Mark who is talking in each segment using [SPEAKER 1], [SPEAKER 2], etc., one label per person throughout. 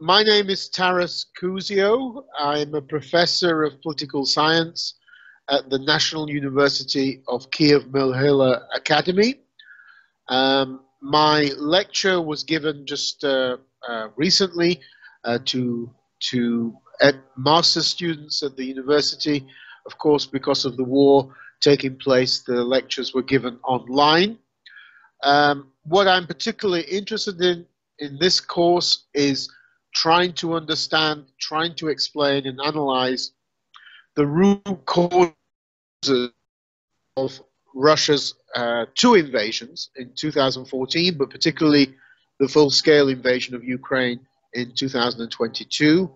[SPEAKER 1] My name is Taras Kuzio. I'm a professor of political science at the National University of Kiev-Mohyla Academy. My lecture was given just recently to master's students at the university. Of course, because of the war taking place, the lectures were given online. What I'm particularly interested in this course is trying to understand, trying to explain and analyze the root causes of Russia's two invasions in 2014, but particularly the full-scale invasion of Ukraine in 2022.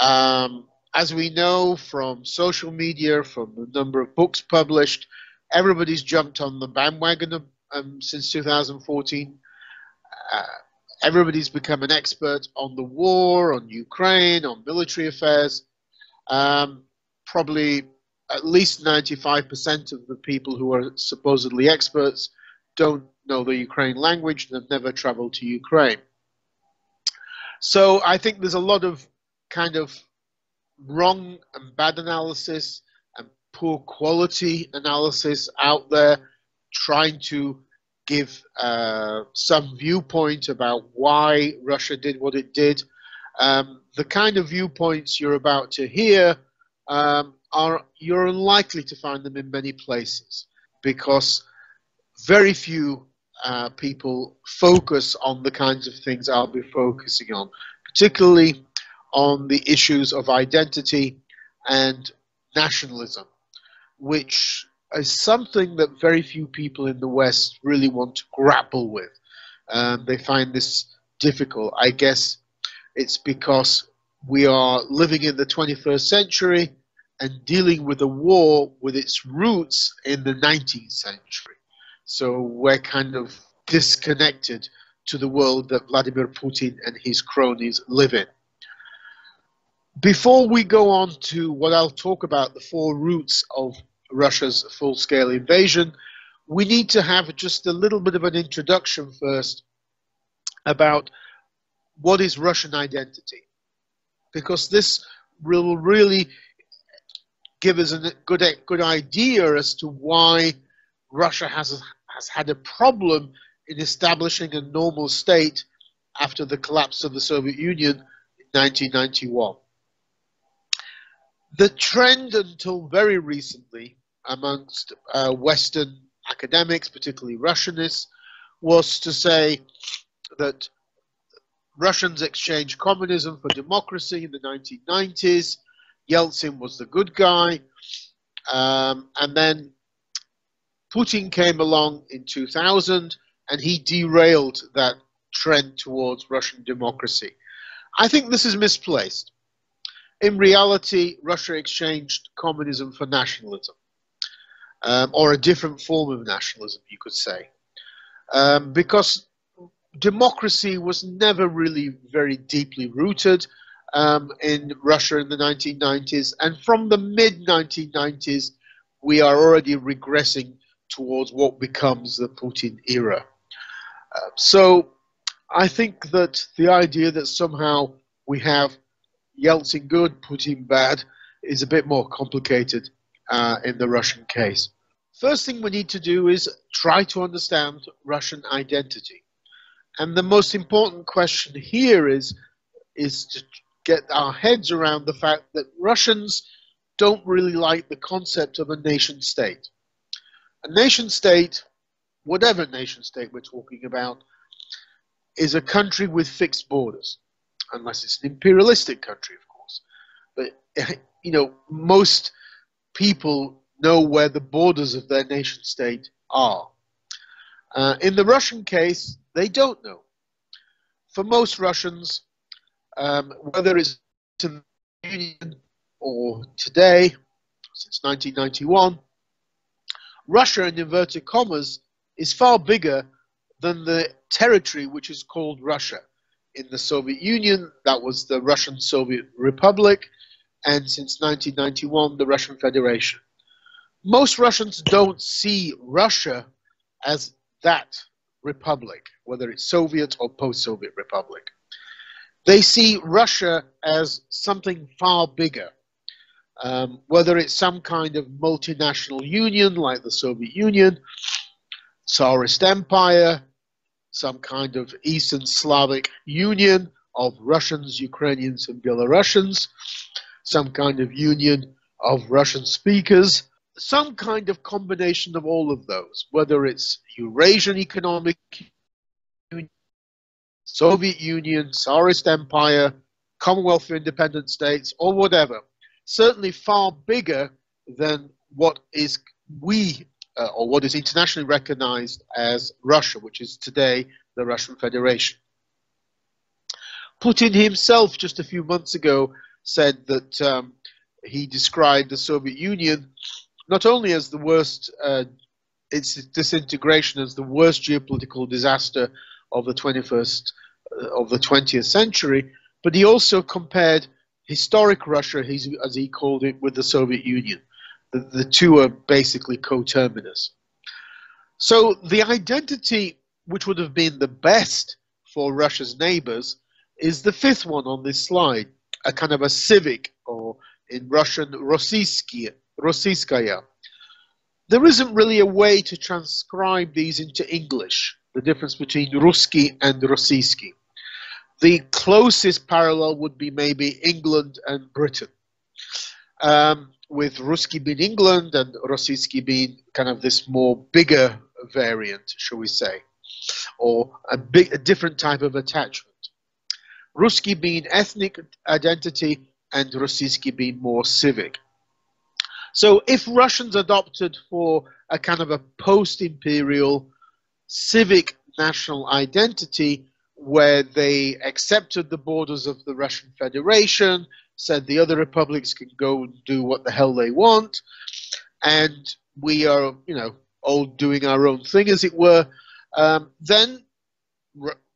[SPEAKER 1] As we know from social media, from the number of books published, everybody's jumped on the bandwagon since 2014. Everybody's become an expert on the war, on Ukraine, on military affairs. Probably at least 95% of the people who are supposedly experts don't know the Ukraine language and have never traveled to Ukraine. So I think there's a lot of kind of wrong and bad analysis and poor quality analysis out there trying to give some viewpoint about why Russia did what it did. The kind of viewpoints you're about to hear you're unlikely to find them in many places because very few people focus on the kinds of things I'll be focusing on, particularly on the issues of identity and nationalism, which is something that very few people in the West really want to grapple with. They find this difficult. I guess it's because we are living in the 21st century and dealing with a war with its roots in the 19th century. So we're kind of disconnected to the world that Vladimir Putin and his cronies live in. Before we go on to what I'll talk about, the four roots of Russia's full-scale invasion, we need to have just a little bit of an introduction first about what is Russian identity, because this will really give us a good idea as to why Russia has had a problem in establishing a normal state after the collapse of the Soviet Union in 1991. The trend until very recently amongst Western academics, particularly Russianists, was to say that Russians exchanged communism for democracy in the 1990s. Yeltsin was the good guy. And then Putin came along in 2000 and he derailed that trend towards Russian democracy. I think this is misplaced. In reality, Russia exchanged communism for nationalism, or a different form of nationalism, you could say, because democracy was never really very deeply rooted in Russia in the 1990s, and from the mid-1990s, we are already regressing towards what becomes the Putin era. So I think that the idea that somehow we have Yeltsin good, Putin bad, is a bit more complicated in the Russian case. First thing we need to do is try to understand Russian identity. And the most important question here is to get our heads around the fact that Russians don't really like the concept of a nation state. A nation state, whatever nation state we're talking about, is a country with fixed borders. Unless it's an imperialistic country, of course. But, you know, most people know where the borders of their nation state are. In the Russian case, they don't know. For most Russians, whether it's in the Union or today, since 1991, Russia, in inverted commas, is far bigger than the territory which is called Russia. In the Soviet Union, that was the Russian Soviet Republic, and since 1991, the Russian Federation. Most Russians don't see Russia as that republic, whether it's Soviet or post-Soviet republic. They see Russia as something far bigger, whether it's some kind of multinational union like the Soviet Union, Tsarist Empire, some kind of Eastern Slavic union of Russians, Ukrainians, and Belarusians, some kind of union of Russian speakers, some kind of combination of all of those, whether it's Eurasian Economic Union, Soviet Union, Tsarist Empire, Commonwealth of Independent States, or whatever. Certainly far bigger than what is or what is internationally recognized as Russia, which is today the Russian Federation. Putin himself, just a few months ago, said that he described the Soviet Union not only as the worst, its disintegration as the worst geopolitical disaster of the 20th century, but he also compared historic Russia, as he called it, with the Soviet Union. The two are basically coterminous. So the identity which would have been the best for Russia's neighbors is the fifth one on this slide, a kind of a civic, or in Russian, Rossiyskaya. There isn't really a way to transcribe these into English, the difference between Ruski and Rossiyski. The closest parallel would be maybe England and Britain, with Ruski being England and Rossiyski being kind of this more bigger variant, shall we say, or a different type of attachment. Ruski being ethnic identity and Rossiyski being more civic. So if Russians adopted for a kind of a post-imperial civic national identity where they accepted the borders of the Russian Federation, said the other republics can go and do what the hell they want, and we are, all doing our own thing, as it were, then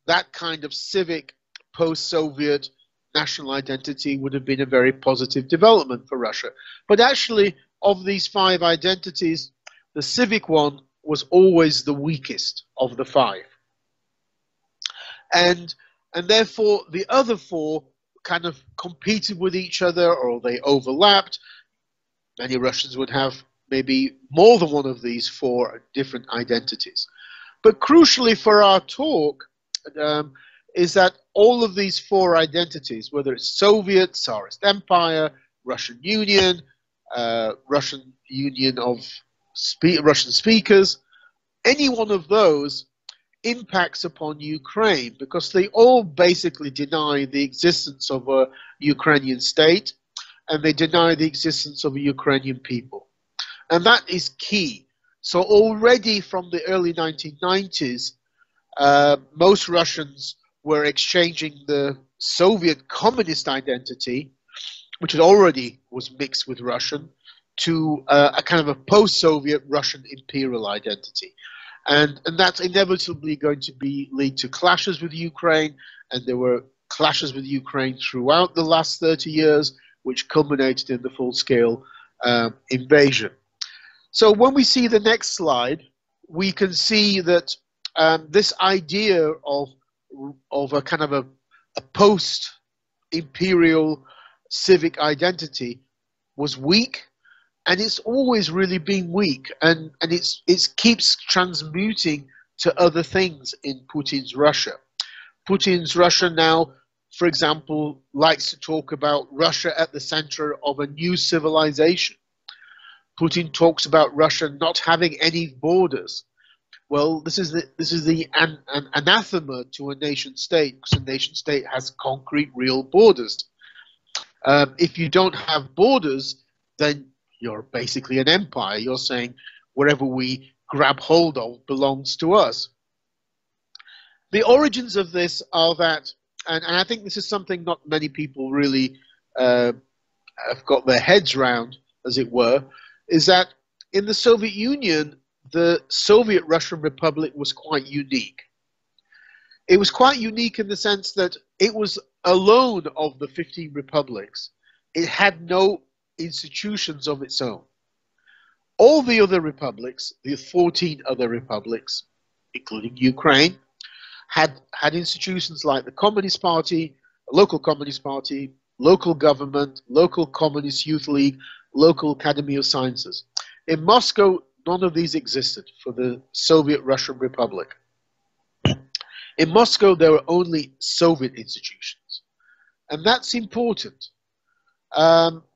[SPEAKER 1] that kind of civic post-Soviet national identity would have been a very positive development for Russia. But actually, of these five identities, the civic one was always the weakest of the five. And therefore, the other four kind of competed with each other, or they overlapped. Many Russians would have maybe more than one of these four different identities. But crucially for our talk is that all of these four identities, whether it's Soviet, Tsarist Empire, Russian Union, Russian Union of Russian speakers, any one of those impacts upon Ukraine, because they all basically deny the existence of a Ukrainian state, and they deny the existence of a Ukrainian people. And that is key. So already from the early 1990s, most Russians were exchanging the Soviet communist identity, which already was mixed with Russian, to a kind of a post-Soviet Russian imperial identity. And that's inevitably going to lead to clashes with Ukraine, and there were clashes with Ukraine throughout the last 30 years, which culminated in the full-scale invasion. So when we see the next slide, we can see that this idea of a kind of a post-imperial civic identity was weak, and it's always really been weak, and it keeps transmuting to other things in Putin's Russia. Putin's Russia now, for example, likes to talk about Russia at the center of a new civilization. Putin talks about Russia not having any borders. Well, this is the anathema to a nation state, because a nation state has concrete, real borders. If you don't have borders, then you're basically an empire. You're saying wherever we grab hold of belongs to us. The origins of this are that, and I think this is something not many people really have got their heads around, as it were, is that in the Soviet Union, the Soviet Russian Republic was quite unique. It was quite unique in the sense that it was alone of the 15 republics. It had no institutions of its own. All the other republics, the 14 other republics, including Ukraine, had institutions like the Communist Party, a local Communist Party, local government, local Communist Youth League, local Academy of Sciences. In Moscow, none of these existed for the Soviet Russian Republic. In Moscow, there were only Soviet institutions. And that's important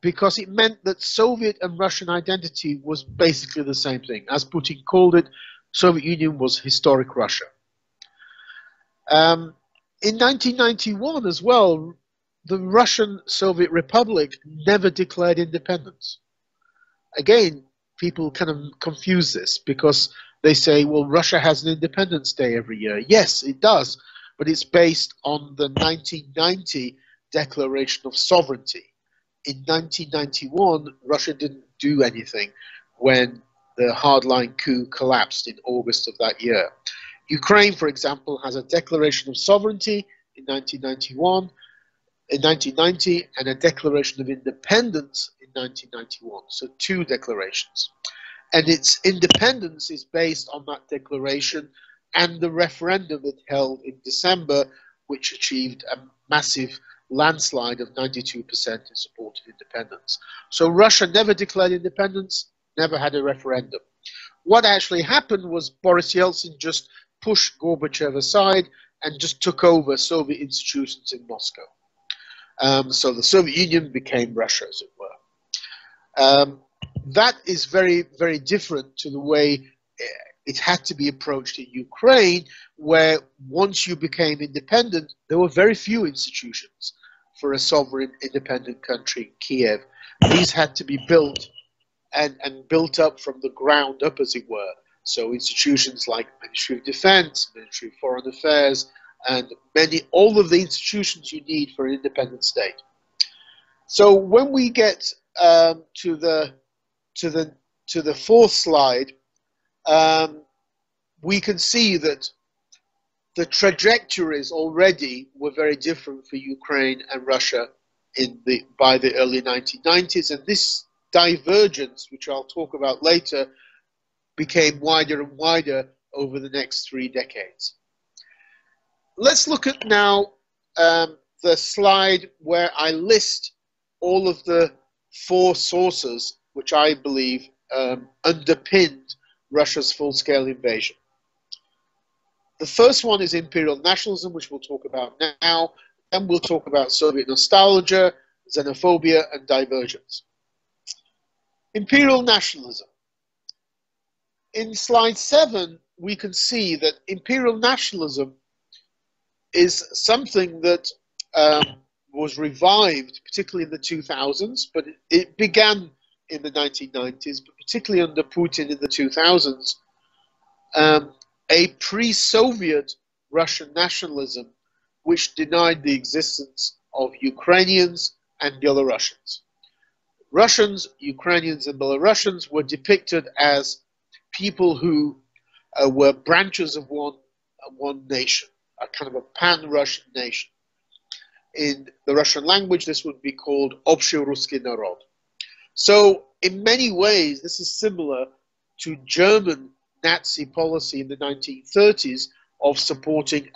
[SPEAKER 1] because it meant that Soviet and Russian identity was basically the same thing. As Putin called it, Soviet Union was historic Russia. In 1991 as well, the Russian Soviet Republic never declared independence. Again, people kind of confuse this because they say, well, Russia has an Independence Day every year. Yes, it does, but it's based on the 1990 Declaration of Sovereignty. In 1991, Russia didn't do anything when the hardline coup collapsed in August of that year. Ukraine, for example, has a Declaration of Sovereignty in 1990, and a Declaration of Independence in 1991. So two declarations. And its independence is based on that declaration and the referendum it held in December, which achieved a massive landslide of 92% in support of independence. So Russia never declared independence, never had a referendum. What actually happened was Boris Yeltsin just pushed Gorbachev aside and just took over Soviet institutions in Moscow. So the Soviet Union became Russia, as it were. That is very, very different to the way it had to be approached in Ukraine, where once you became independent, there were very few institutions for a sovereign, independent country, Kiev. These had to be built and built up from the ground up, as it were. So institutions like Ministry of Defense, Ministry of Foreign Affairs, and all of the institutions you need for an independent state. So when we get to the fourth slide, we can see that the trajectories already were very different for Ukraine and Russia by the early 1990s, and this divergence, which I'll talk about later, became wider and wider over the next 3 decades. Let's look at now the slide where I list all of the 4 sources which I believe underpinned Russia's full-scale invasion. The first one is Imperial Nationalism, which we'll talk about now. Then we'll talk about Soviet nostalgia, xenophobia, and divergence. Imperial Nationalism. In slide 7, we can see that Imperial Nationalism is something that was revived, particularly in the 2000s, but it began in the 1990s, but particularly under Putin in the 2000s, a pre-Soviet Russian nationalism which denied the existence of Ukrainians and Belarusians. Russians, Ukrainians, and Belarusians were depicted as people who were branches of one nation, a kind of a pan-Russian nation. In the Russian language, this would be called Общерусский народ. So, in many ways, this is similar to German Nazi policy in the 1930s of supporting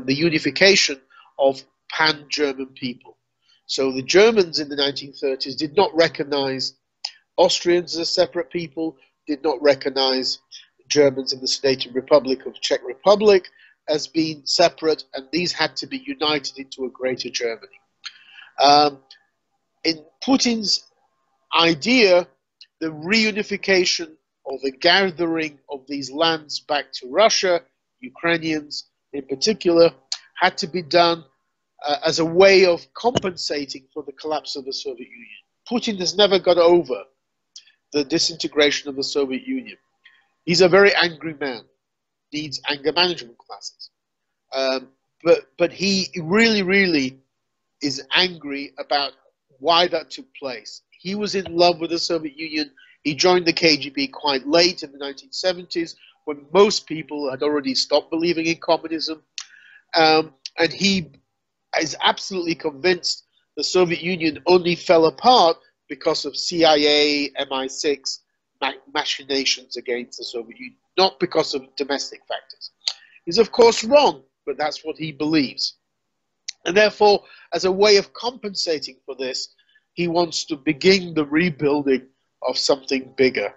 [SPEAKER 1] the unification of pan-German people. So the Germans in the 1930s did not recognize Austrians as separate people, did not recognize Germans in the Sudeten Republic of Czech Republic as being separate, and these had to be united into a greater Germany. In Putin's idea, the reunification or the gathering of these lands back to Russia, Ukrainians in particular, had to be done as a way of compensating for the collapse of the Soviet Union. Putin has never got over the disintegration of the Soviet Union. He's a very angry man, needs anger management classes. But he really, really is angry about why that took place. He was in love with the Soviet Union. He joined the KGB quite late in the 1970s, when most people had already stopped believing in communism. And he is absolutely convinced the Soviet Union only fell apart because of CIA, MI6 machinations against the Soviet Union, not because of domestic factors. He's of course wrong, but that's what he believes. And therefore, as a way of compensating for this, he wants to begin the rebuilding of something bigger.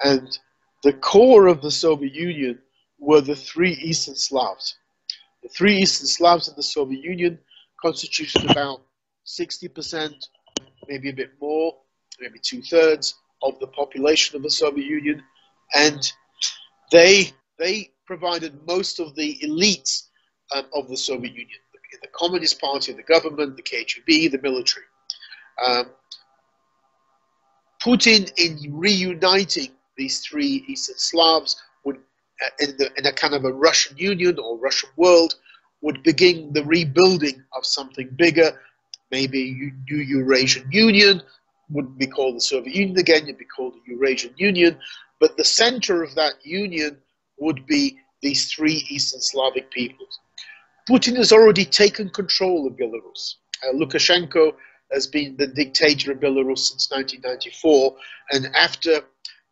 [SPEAKER 1] And the core of the Soviet Union were the three Eastern Slavs. The three Eastern Slavs in the Soviet Union constituted about 60%, maybe a bit more, maybe two-thirds of the population of the Soviet Union. And they provided most of the elites of the Soviet Union, the Communist Party, the government, the KGB, the military. Putin, in reuniting these three Eastern Slavs, would, in a kind of a Russian Union or Russian world, would begin the rebuilding of something bigger. Maybe new Eurasian Union, wouldn't be called the Soviet Union again, it'd be called the Eurasian Union. But the center of that union would be these three Eastern Slavic peoples. Putin has already taken control of Belarus. Lukashenko has been the dictator of Belarus since 1994, and after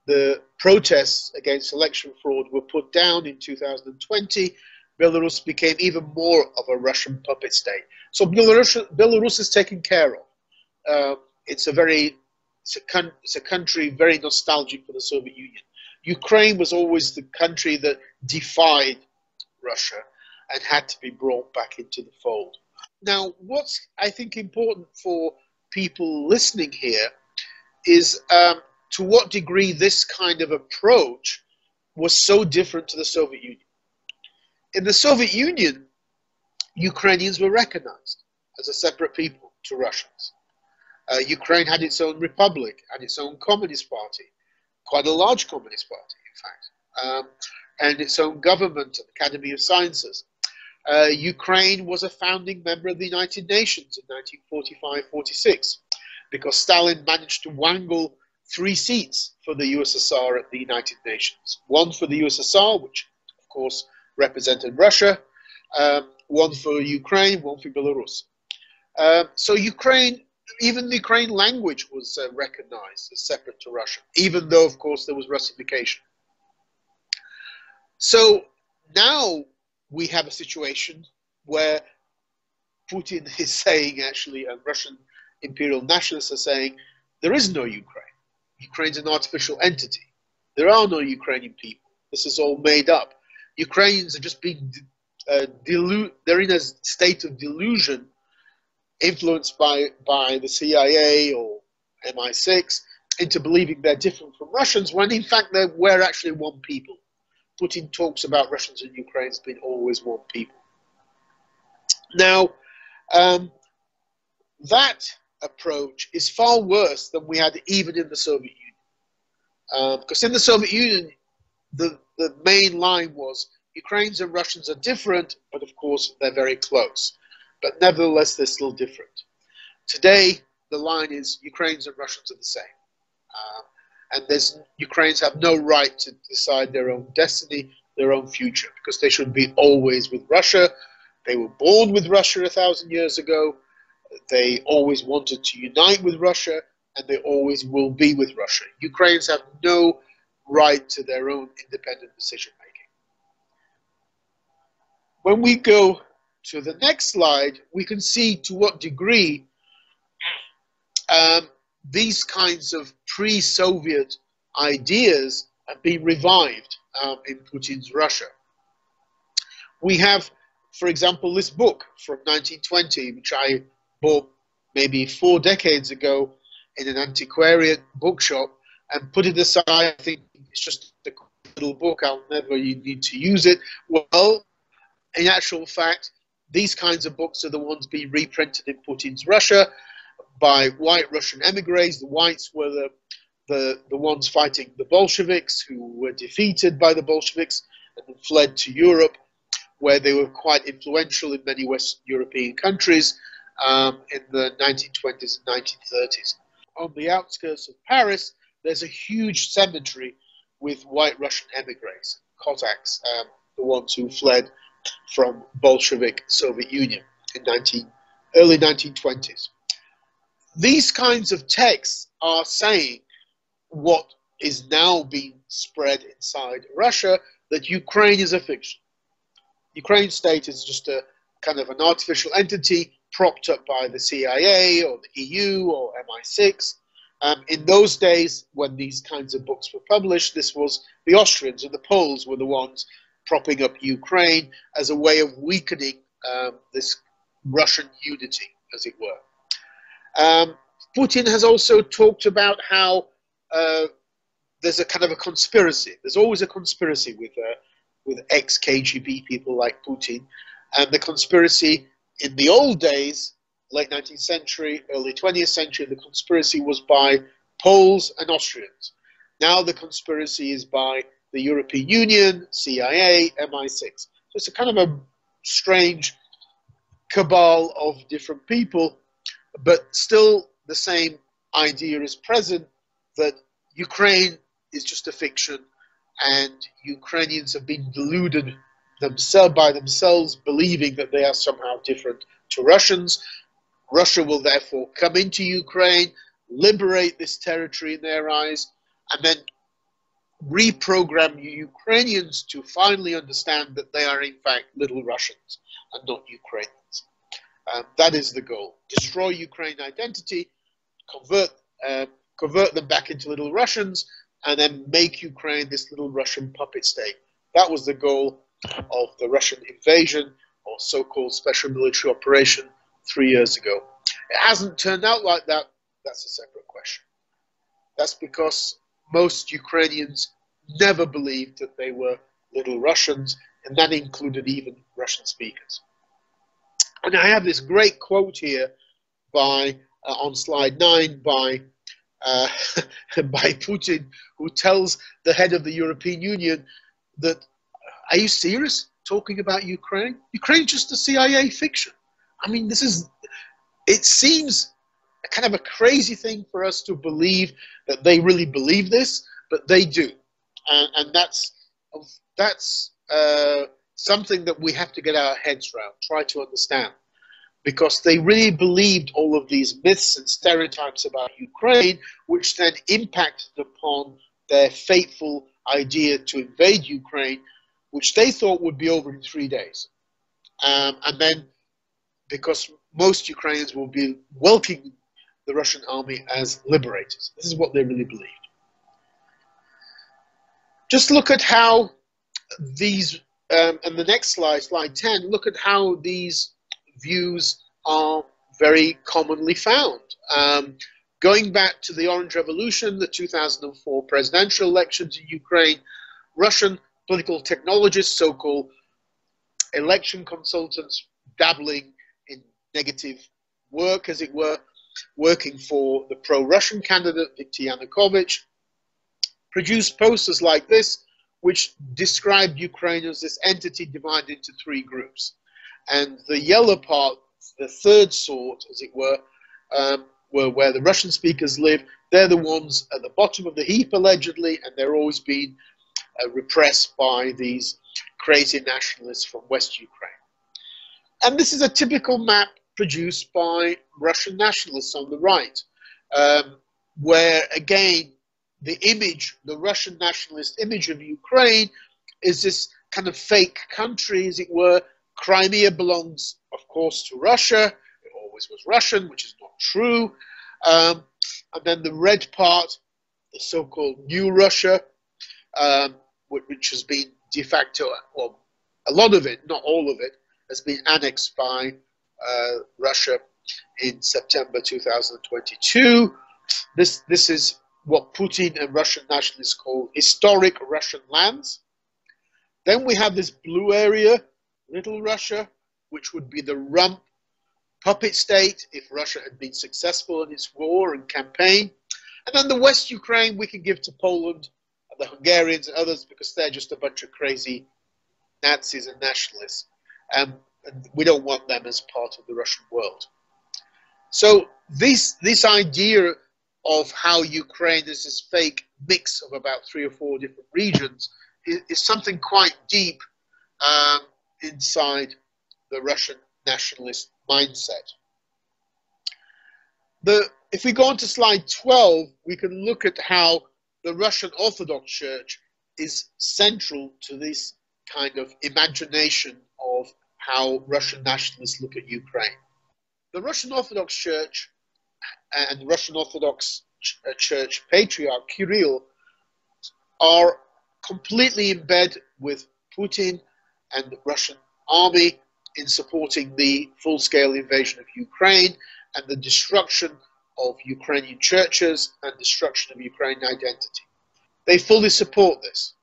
[SPEAKER 1] the protests against election fraud were put down in 2020, Belarus became even more of a Russian puppet state. So Belarus is taken care of. It's a country very nostalgic for the Soviet Union. Ukraine was always the country that defied Russia and had to be brought back into the fold. Now, what's, I think, important for people listening here is to what degree this kind of approach was so different to the Soviet Union. In the Soviet Union, Ukrainians were recognized as a separate people to Russians. Ukraine had its own republic, had its own communist party, quite a large communist party, in fact, and its own government, Academy of Sciences. Ukraine was a founding member of the United Nations in 1945-46 because Stalin managed to wangle 3 seats for the USSR at the United Nations. One for the USSR, which of course represented Russia, one for Ukraine, one for Belarus. So Ukraine, even the Ukraine language was recognized as separate to Russia, even though of course there was Russification. So now we have a situation where Putin is saying, actually, and Russian Imperial Nationalists are saying, there is no Ukraine. Ukraine's an artificial entity. There are no Ukrainian people. This is all made up. Ukrainians are just being they're in a state of delusion, influenced by the CIA or MI6, into believing they're different from Russians, when in fact we're actually one people. Putin talks about Russians and Ukrainians being always one people. Now, that approach is far worse than we had even in the Soviet Union. Because in the Soviet Union, the main line was Ukrainians and Russians are different, but of course they're very close. But nevertheless, they're still different. Today, the line is Ukrainians and Russians are the same. And Ukrainians have no right to decide their own destiny, their own future, because they should be always with Russia. They were born with Russia 1,000 years ago. They always wanted to unite with Russia, and they always will be with Russia. Ukrainians have no right to their own independent decision-making. When we go to the next slide, we can see to what degree these kinds of pre-Soviet ideas have been revived in Putin's Russia. We have, for example, this book from 1920, which I bought maybe 4 decades ago in an antiquarian bookshop and put it aside. I think it's just a little book, I'll never need to use it. Well, in actual fact, these kinds of books are the ones being reprinted in Putin's Russia by white Russian emigres. The whites were the ones fighting the Bolsheviks, who were defeated by the Bolsheviks and then fled to Europe, where they were quite influential in many Western European countries in the 1920s and 1930s. On the outskirts of Paris, there's a huge cemetery with white Russian emigres, Cossacks, the ones who fled from Bolshevik Soviet Union in early 1920s. These kinds of texts are saying what is now being spread inside Russia, that Ukraine is a fiction. Ukraine state is just a kind of an artificial entity propped up by the CIA or the EU or MI6. In those days, when these kinds of books were published, this was the Austrians and the Poles were the ones propping up Ukraine as a way of weakening this Russian unity, as it were. Putin has also talked about how there's a kind of a conspiracy. There's always a conspiracy with ex-KGB people like Putin. And the conspiracy in the old days, late 19th century, early 20th century, the conspiracy was by Poles and Austrians. Now the conspiracy is by the European Union, CIA, MI6. So it's a kind of a strange cabal of different people, but still the same idea is present that Ukraine is just a fiction and Ukrainians have been deluded by themselves, believing that they are somehow different to Russians. Russia will therefore come into Ukraine, liberate this territory in their eyes, and then reprogram Ukrainians to finally understand that they are in fact little Russians and not Ukrainians. That is the goal. Destroy Ukraine identity, convert them back into little Russians, and then make Ukraine this little Russian puppet state. That was the goal of the Russian invasion or so-called special military operation 3 years ago. It hasn't turned out like that. That's a separate question. That's because most Ukrainians never believed that they were little Russians, and that included even Russian speakers. And I have this great quote here by on slide 9 by Putin, who tells the head of the European Union that, are you serious talking about Ukraine? Ukraine is just a CIA fiction. I mean, it seems kind of a crazy thing for us to believe that they really believe this, but they do. And that's something that we have to get our heads around, try to understand. Because they really believed all of these myths and stereotypes about Ukraine, which then impacted upon their fateful idea to invade Ukraine, which they thought would be over in 3 days. And then, because most Ukrainians will be welcoming the Russian army as liberators. This is what they really believed. Just look at how these, and the next slide, slide 10, look at how these views are very commonly found. Going back to the Orange Revolution, the 2004 presidential elections in Ukraine, Russian political technologists, so-called election consultants, dabbling in negative work, as it were, working for the pro-Russian candidate, Viktor Yanukovych, produced posters like this, which described Ukraine as this entity divided into 3 groups. And the yellow part, the third sort, as it were where the Russian speakers live. They're the ones at the bottom of the heap, allegedly, and they're always being repressed by these crazy nationalists from West Ukraine. And this is a typical map produced by Russian nationalists on the right, where, again, the Russian nationalist image of Ukraine is this kind of fake country, as it were. Crimea belongs, of course, to Russia. It always was Russian, which is not true. And then the red part, the so-called New Russia, which has been de facto, well, a lot of it, not all of it, has been annexed by Russia in September 2022. This is what Putin and Russian nationalists call historic Russian lands. Then we have this blue area, Little Russia, which would be the rump puppet state if Russia had been successful in its war and campaign. And then the West Ukraine we can give to Poland, the Hungarians and others, because they're just a bunch of crazy Nazis and nationalists. And we don't want them as part of the Russian world. So this idea of how Ukraine is this fake mix of about 3 or 4 different regions is something quite deep inside the Russian nationalist mindset. If we go on to slide 12, we can look at how the Russian Orthodox Church is central to this kind of imagination of how Russian nationalists look at Ukraine. The Russian Orthodox Church and Russian Orthodox Church Patriarch Kirill are completely in bed with Putin and the Russian army in supporting the full-scale invasion of Ukraine and the destruction of Ukrainian churches and destruction of Ukrainian identity. They fully support this.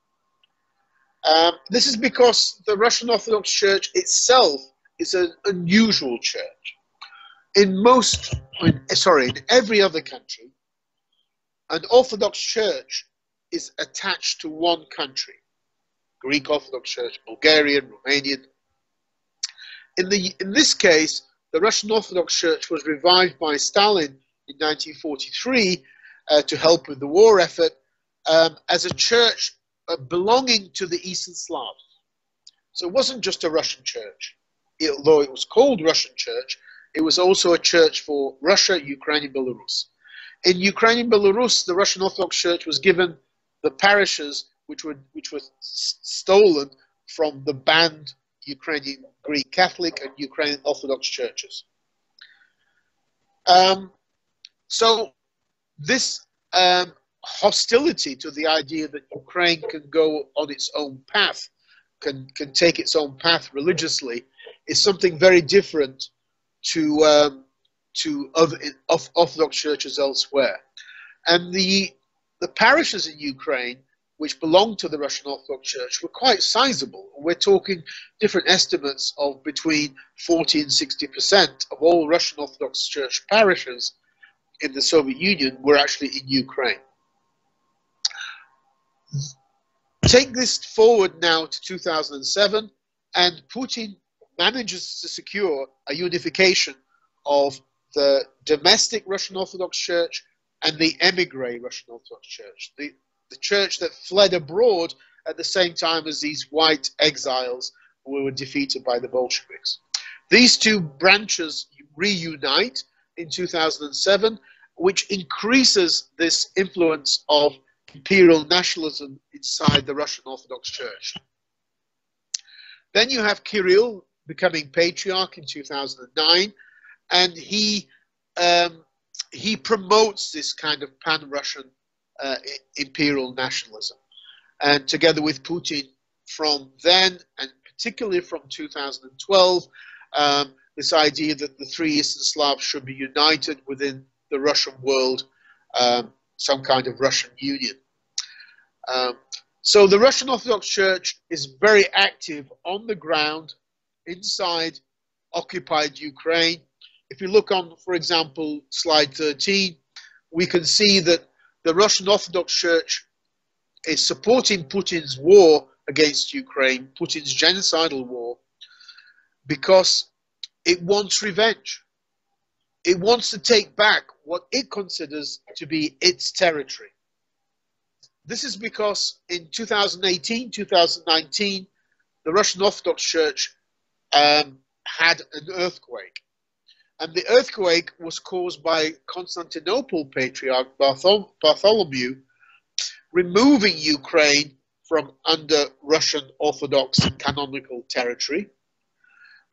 [SPEAKER 1] This is because the Russian Orthodox Church itself is an unusual church. In every other country, an Orthodox Church is attached to one country. Greek Orthodox Church, Bulgarian, Romanian. In this case, the Russian Orthodox Church was revived by Stalin in 1943 to help with the war effort as a church belonging to the Eastern Slavs. So it wasn't just a Russian church. Although it was called Russian Church, it was also a church for Russia, Ukraine, and Belarus. In Ukraine and Belarus, the Russian Orthodox Church was given the parishes which were stolen from the banned Ukrainian Greek Catholic and Ukrainian Orthodox churches. So this hostility to the idea that Ukraine can go on its own path, can take its own path religiously, is something very different to other Orthodox churches elsewhere. And the parishes in Ukraine, which belonged to the Russian Orthodox Church, were quite sizable. We're talking different estimates of between 40 and 60% of all Russian Orthodox Church parishes in the Soviet Union were actually in Ukraine. Take this forward now to 2007, and Putin manages to secure a unification of the domestic Russian Orthodox Church and the emigre Russian Orthodox Church, the church that fled abroad at the same time as these white exiles who were defeated by the Bolsheviks. These two branches reunite in 2007, which increases this influence of imperial nationalism inside the Russian Orthodox Church. Then you have Kirill becoming patriarch in 2009, and he promotes this kind of pan-Russian imperial nationalism. And together with Putin from then, and particularly from 2012, this idea that the three Eastern Slavs should be united within the Russian world, some kind of Russian union. So the Russian Orthodox Church is very active on the ground inside occupied Ukraine. If you look on, for example, slide 13, we can see that the Russian Orthodox Church is supporting Putin's war against Ukraine, Putin's genocidal war, because it wants revenge. It wants to take back what it considers to be its territory. This is because in 2018, 2019, the Russian Orthodox Church had an earthquake. And the earthquake was caused by Constantinople Patriarch Bartholomew removing Ukraine from under Russian Orthodox canonical territory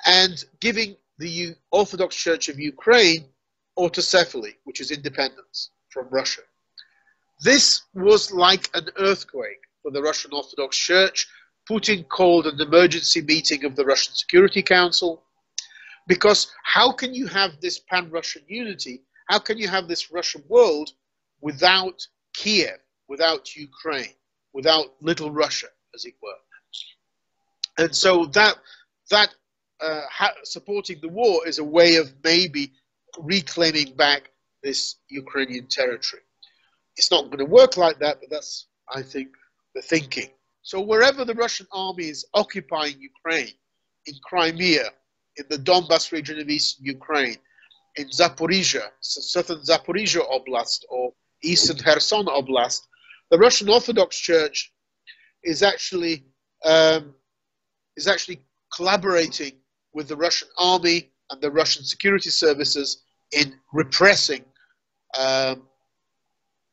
[SPEAKER 1] and giving the Orthodox Church of Ukraine autocephaly, which is independence from Russia. This was like an earthquake for the Russian Orthodox Church. Putin called an emergency meeting of the Russian Security Council, because how can you have this pan-Russian unity? How can you have this Russian world without Kiev, without Ukraine, without Little Russia, as it were? And so supporting the war is a way of maybe reclaiming back this Ukrainian territory. It's not going to work like that, but that's, I think, the thinking. So wherever the Russian army is occupying Ukraine, in Crimea, in the Donbas region of eastern Ukraine, in Zaporizhia, southern Zaporizhia Oblast, or eastern Kherson Oblast, the Russian Orthodox Church is actually collaborating with the Russian army and the Russian security services in repressing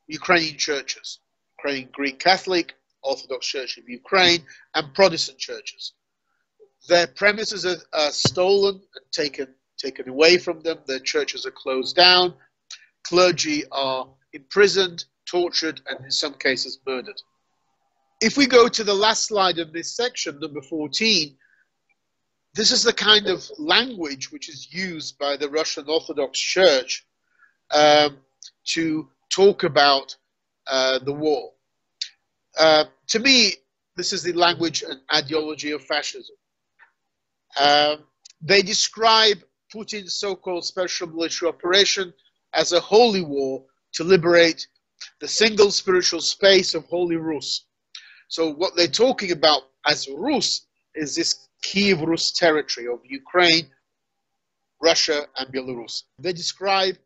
[SPEAKER 1] Ukrainian churches, Ukrainian Greek Catholic, Orthodox Church of Ukraine, and Protestant churches. Their premises are stolen and taken away from them. Their churches are closed down. Clergy are imprisoned, tortured, and in some cases murdered. If we go to the last slide of this section, number 14, this is the kind of language which is used by the Russian Orthodox Church to talk about the war. To me, this is the language and ideology of fascism. They describe Putin's so-called special military operation as a holy war to liberate the single spiritual space of Holy Rus. So what they're talking about as Rus is this Kiev Rus territory of Ukraine, Russia, and Belarus. They describe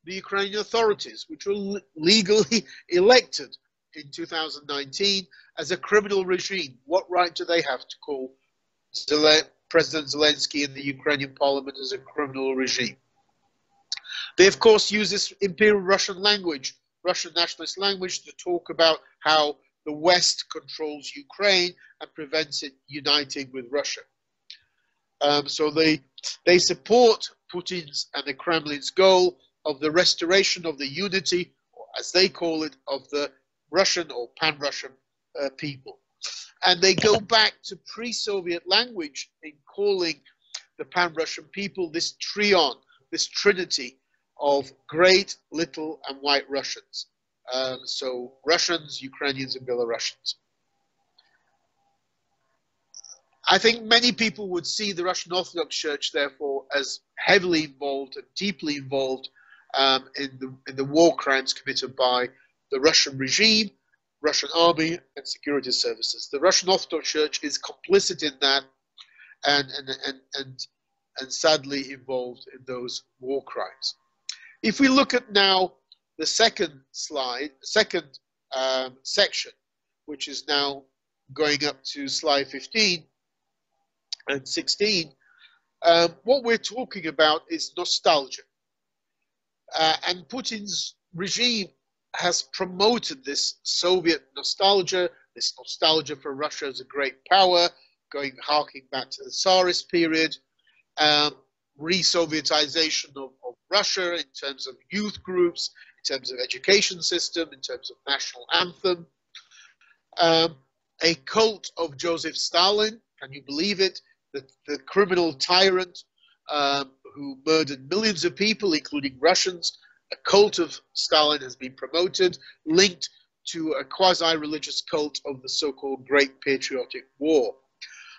[SPEAKER 1] the Ukrainian authorities, which were legally elected in 2019, as a criminal regime. What right do they have to call President Zelensky and the Ukrainian parliament as a criminal regime? They, of course, use this Imperial Russian language, Russian nationalist language, to talk about how the West controls Ukraine and prevents it uniting with Russia. So they support Putin's and the Kremlin's goal of the restoration of the unity, or as they call it, of the Russian or pan-Russian people. And they go back to pre-Soviet language in calling the pan-Russian people this trion, this trinity of great, little, and white Russians. So Russians, Ukrainians, and Belarusians. I think many people would see the Russian Orthodox Church, therefore, as heavily involved and deeply involved in the war crimes committed by the Russian regime, Russian army, and security services. The Russian Orthodox Church is complicit in that and sadly involved in those war crimes. If we look at now the second slide, second section, which is now going up to slide 15 and 16, what we're talking about is nostalgia. And Putin's regime has promoted this Soviet nostalgia, this nostalgia for Russia as a great power, harking back to the Tsarist period, re-Sovietization of Russia in terms of youth groups, in terms of education system, in terms of national anthem, a cult of Joseph Stalin, can you believe it? The criminal tyrant who murdered millions of people, including Russians. A cult of Stalin has been promoted, linked to a quasi-religious cult of the so-called Great Patriotic War.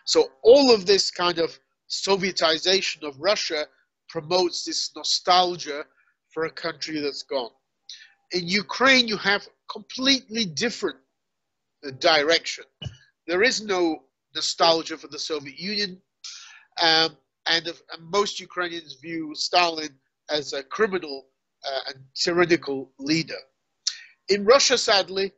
[SPEAKER 1] So all of this kind of Sovietization of Russia promotes this nostalgia for a country that's gone. In Ukraine, you have completely different direction. There is no nostalgia for the Soviet Union, and most Ukrainians view Stalin as a criminal and tyrannical leader. In Russia, sadly,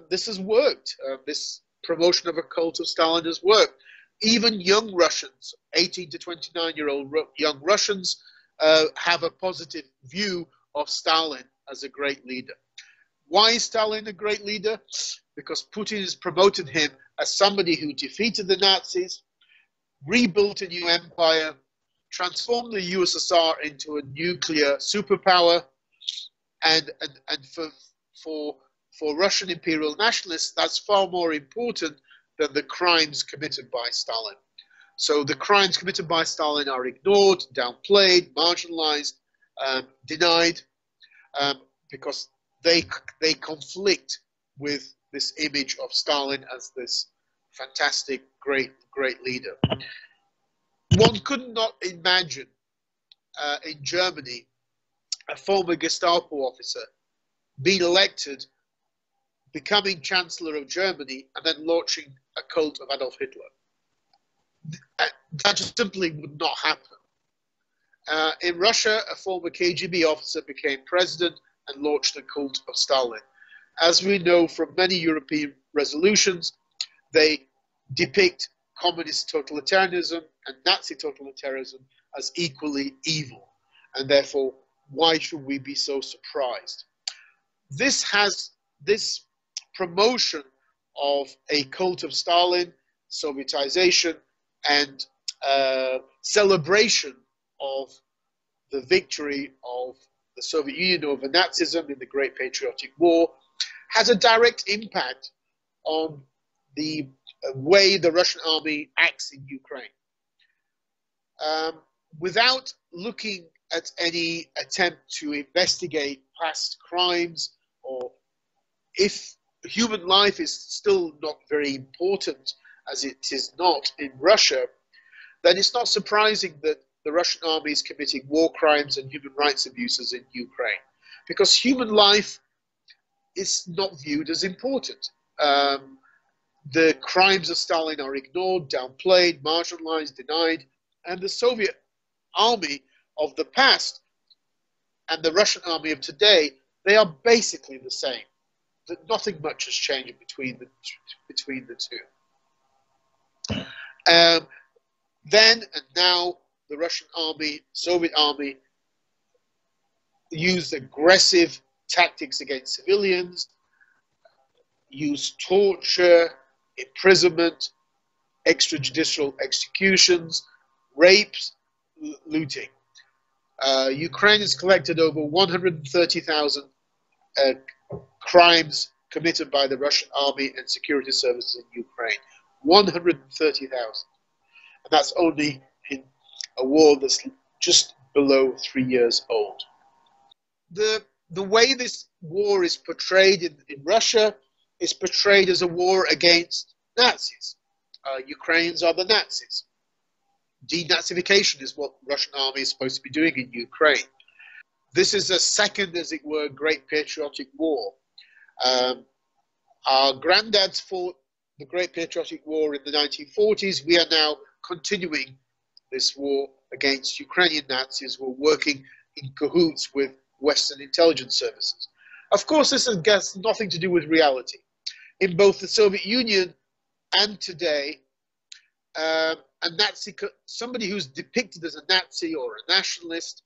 [SPEAKER 1] this has worked. This promotion of a cult of Stalin has worked. Even young Russians, 18 to 29-year-old young Russians, have a positive view of Stalin as a great leader. Why is Stalin a great leader? Because Putin has promoted him as somebody who defeated the Nazis, rebuilt a new empire, transformed the USSR into a nuclear superpower, and for Russian imperial nationalists, that's far more important than the crimes committed by Stalin. So the crimes committed by Stalin are ignored, downplayed, marginalized, denied, because they conflict with this image of Stalin as this fantastic, great leader. One could not imagine in Germany a former Gestapo officer being elected, becoming Chancellor of Germany, and then launching a cult of Adolf Hitler. That just simply would not happen. In Russia, a former KGB officer became president and launched a cult of Stalin. As we know from many European resolutions, they depict communist totalitarianism and Nazi totalitarianism as equally evil. And therefore, why should we be so surprised? This promotion of a cult of Stalin, Sovietization, and celebration of the victory of the Soviet Union over Nazism in the Great Patriotic War has a direct impact on the way the Russian army acts in Ukraine. Without looking at any attempt to investigate past crimes, or if human life is still not very important, as it is not in Russia, then it's not surprising that the Russian army is committing war crimes and human rights abuses in Ukraine, because human life is not viewed as important. The crimes of Stalin are ignored, downplayed, marginalized, denied, and the Soviet army of the past and the Russian army of today, they are basically the same. Nothing much has changed between the two. Then and now, the Russian army, Soviet army, used aggressive tactics against civilians, used torture, imprisonment, extrajudicial executions, rapes, looting. Ukraine has collected over 130,000 crimes committed by the Russian army and security services in Ukraine. 130,000. And that's only in a war that's just below 3 years old. The way this war is portrayed in Russia is portrayed as a war against Nazis. Ukrainians are the Nazis. De-nazification is what the Russian army is supposed to be doing in Ukraine. This is a second, as it were, Great Patriotic War. Our granddads fought the Great Patriotic War in the 1940s. We are now continuing this war against Ukrainian Nazis who are working in cahoots with Western intelligence services. Of course, this has nothing to do with reality. In both the Soviet Union and today, somebody who's depicted as a Nazi or a nationalist,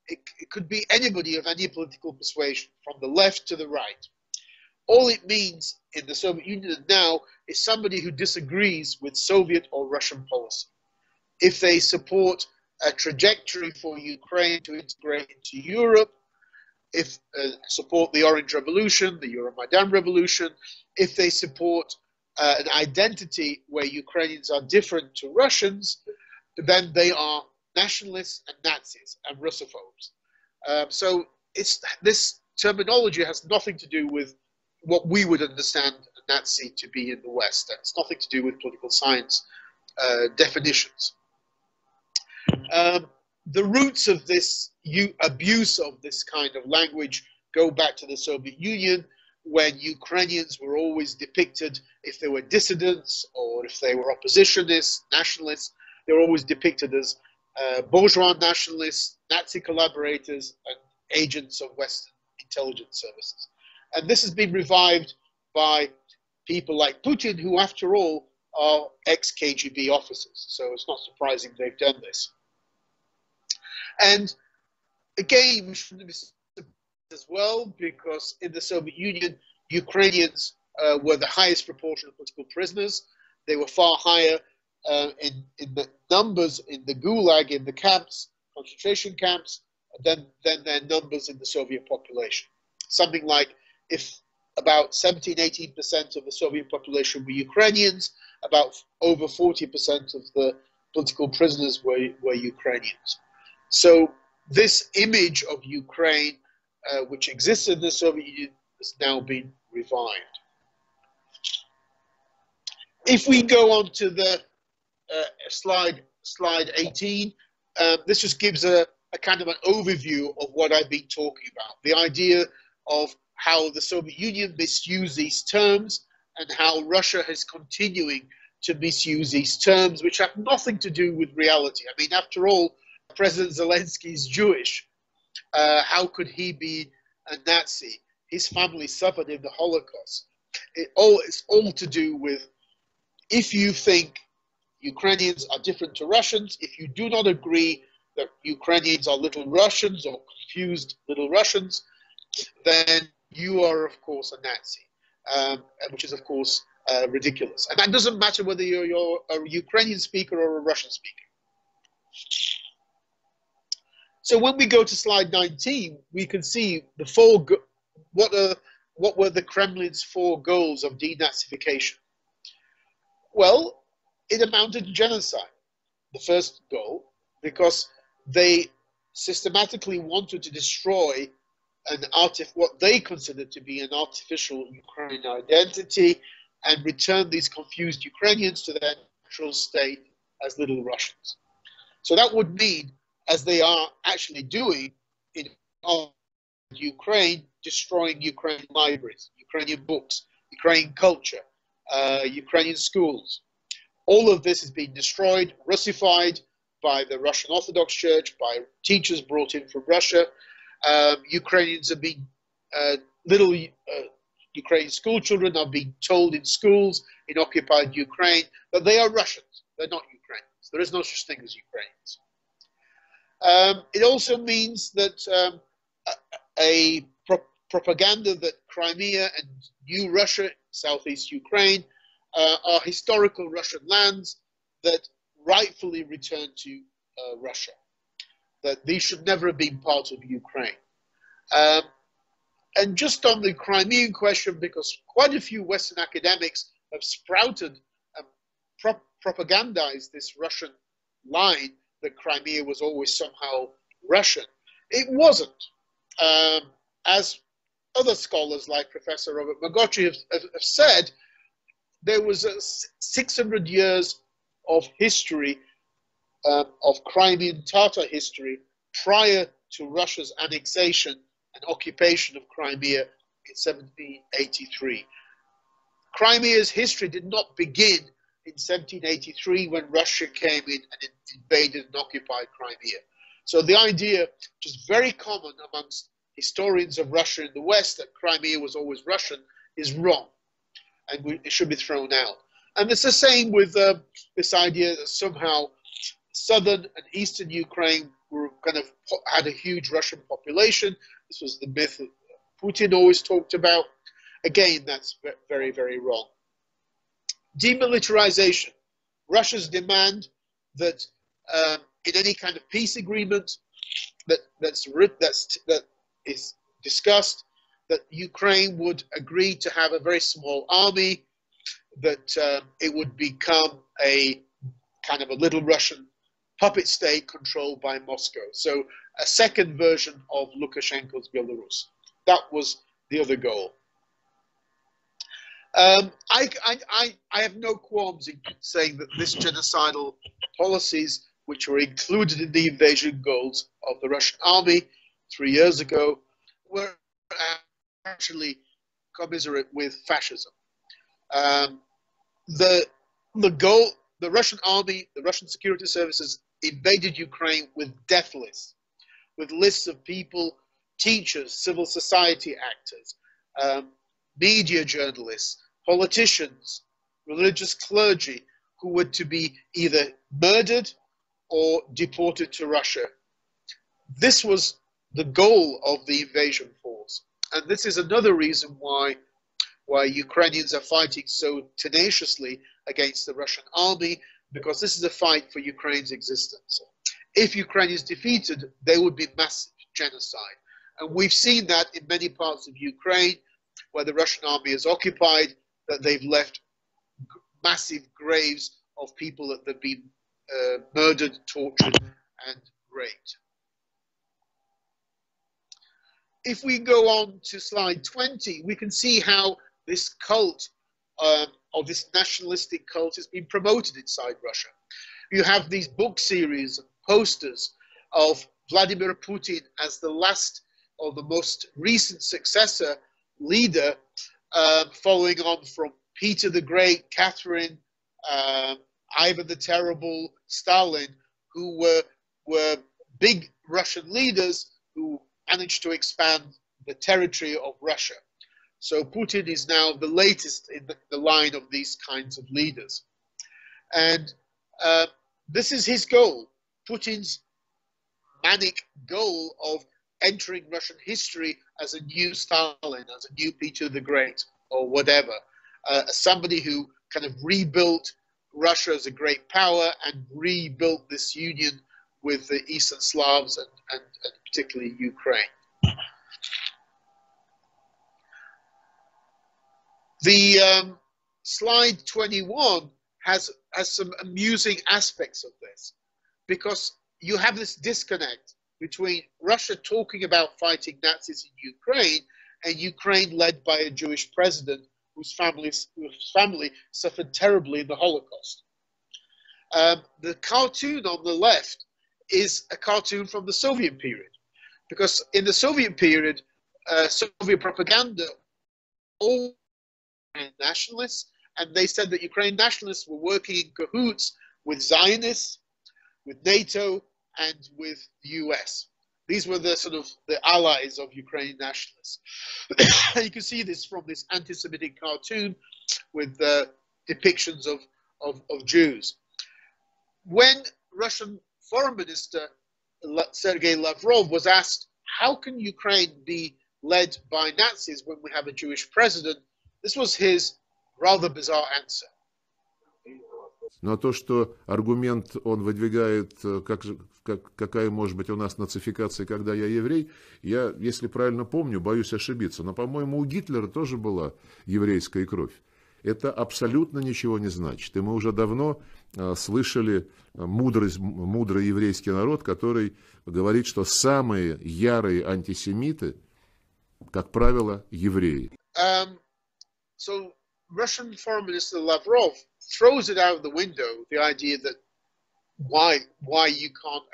[SPEAKER 1] it could be anybody of any political persuasion, from the left to the right. All it means in the Soviet Union now is somebody who disagrees with Soviet or Russian policy. If they support a trajectory for Ukraine to integrate into Europe, if support the Orange Revolution, the Euromaidan Revolution, if they support an identity where Ukrainians are different to Russians, then they are nationalists and Nazis and Russophobes. So this terminology has nothing to do with what we would understand a Nazi to be in the West. It's nothing to do with political science definitions. The roots of this abuse of this kind of language go back to the Soviet Union, when Ukrainians were always depicted, if they were dissidents or if they were oppositionists, nationalists, they were always depicted as bourgeois nationalists, Nazi collaborators, and agents of Western intelligence services. And this has been revived by people like Putin, who, after all, are ex-KGB officers. So it's not surprising they've done this. And again, we shouldn't be surprised as well, because in the Soviet Union, Ukrainians were the highest proportion of political prisoners. They were far higher in the numbers in the Gulag, in the camps, concentration camps, than their numbers in the Soviet population. Something like, if about 17–18% of the Soviet population were Ukrainians, about over 40% of the political prisoners were Ukrainians. So this image of Ukraine, which existed in the Soviet Union, has now been revived. If we go on to the slide 18, this just gives a kind of an overview of what I've been talking about. The idea of how the Soviet Union misused these terms and how Russia is continuing to misuse these terms, which have nothing to do with reality. I mean, after all, President Zelensky is Jewish. How could he be a Nazi? His family suffered in the Holocaust. It's all to do with, if you think Ukrainians are different to Russians, if you do not agree that Ukrainians are little Russians or confused little Russians, then you are, of course, a Nazi, which is, of course, ridiculous. And that doesn't matter whether you're a Ukrainian speaker or a Russian speaker. So when we go to slide 19, we can see what were the Kremlin's 4 goals of denazification. Well, it amounted to genocide, the first goal, because they systematically wanted to destroy what they considered to be an artificial Ukrainian identity and return these confused Ukrainians to their natural state as little Russians. So that would mean, as they are actually doing in Ukraine, destroying Ukrainian libraries, Ukrainian books, Ukrainian culture, Ukrainian schools. All of this is being destroyed, Russified by the Russian Orthodox Church, by teachers brought in from Russia. Ukrainians are being, little Ukrainian school children are being told in schools in occupied Ukraine that they are Russians. They're not Ukrainians. There is no such thing as Ukrainians. It also means that propaganda that Crimea and New Russia, Southeast Ukraine, are historical Russian lands that rightfully return to Russia, that these should never have been part of Ukraine. And just on the Crimean question, because quite a few Western academics have sprouted and propagandized this Russian line that Crimea was always somehow Russian. It wasn't. As other scholars like Professor Robert Magocsi have said, there was 600 years of history, of Crimean Tatar history, prior to Russia's annexation and occupation of Crimea in 1783. Crimea's history did not begin in 1783 when Russia came in and invaded and occupied Crimea. So the idea, which is very common amongst historians of Russia in the West, that Crimea was always Russian, is wrong, and it should be thrown out. And it's the same with this idea that somehow southern and eastern Ukraine were had a huge Russian population. This was the myth that Putin always talked about. Again, that's very, very wrong. Demilitarization. Russia's demand that in any kind of peace agreement that is discussed, that Ukraine would agree to have a very small army, that it would become a kind of a little Russian puppet state controlled by Moscow. So a second version of Lukashenko's Belarus. That was the other goal. I have no qualms in saying that this genocidal policies, which were included in the invasion goals of the Russian army 3 years ago, were actually commiserate with fascism. The Russian army, the Russian security services invaded Ukraine with death lists, with lists of people, teachers, civil society actors, media journalists, politicians, religious clergy, who were to be either murdered or deported to Russia. This was the goal of the invasion force. And this is another reason why Ukrainians are fighting so tenaciously against the Russian army, because this is a fight for Ukraine's existence. If Ukraine is defeated, there would be massive genocide. And we've seen that in many parts of Ukraine, where the Russian army is occupied, that they've left massive graves of people that have been murdered, tortured, and raped. If we go on to slide 20, we can see how this cult, or this nationalistic cult, has been promoted inside Russia. You have these book series and posters of Vladimir Putin as the last or the most recent successor leader, following on from Peter the Great, Catherine, Ivan the Terrible, Stalin, who were big Russian leaders who managed to expand the territory of Russia. So Putin is now the latest in the line of these kinds of leaders. And this is his goal, Putin's manic goal of entering Russian history as a new Stalin, as a new Peter the Great, or whatever. Somebody who kind of rebuilt Russia as a great power and rebuilt this union with the Eastern Slavs and particularly Ukraine. The slide 21 has some amusing aspects of this, because you have this disconnect between Russia talking about fighting Nazis in Ukraine and Ukraine led by a Jewish president whose family suffered terribly in the Holocaust. The cartoon on the left is a cartoon from the Soviet period, because in the Soviet period, Soviet propaganda all nationalists, and they said that Ukrainian nationalists were working in cahoots with Zionists, with NATO, and with the US. These were the sort of the allies of Ukrainian nationalists. You can see this from this anti-Semitic cartoon with depictions of Jews. When Russian Foreign Minister Sergei Lavrov was asked, how can Ukraine be led by Nazis when we have a Jewish president? This was his rather bizarre answer.
[SPEAKER 2] Но то, что аргумент он выдвигает, какая может быть у нас нацификация, когда я еврей, я, если правильно помню, боюсь ошибиться, но, по-моему, у Гитлера тоже была еврейская кровь. Это абсолютно ничего не значит. И мы уже давно слышали мудрый еврейский народ, который говорит, что самые ярые антисемиты, как правило, евреи.
[SPEAKER 1] So Russian Foreign Minister Lavrov throws it out of the window, the idea that why you can't,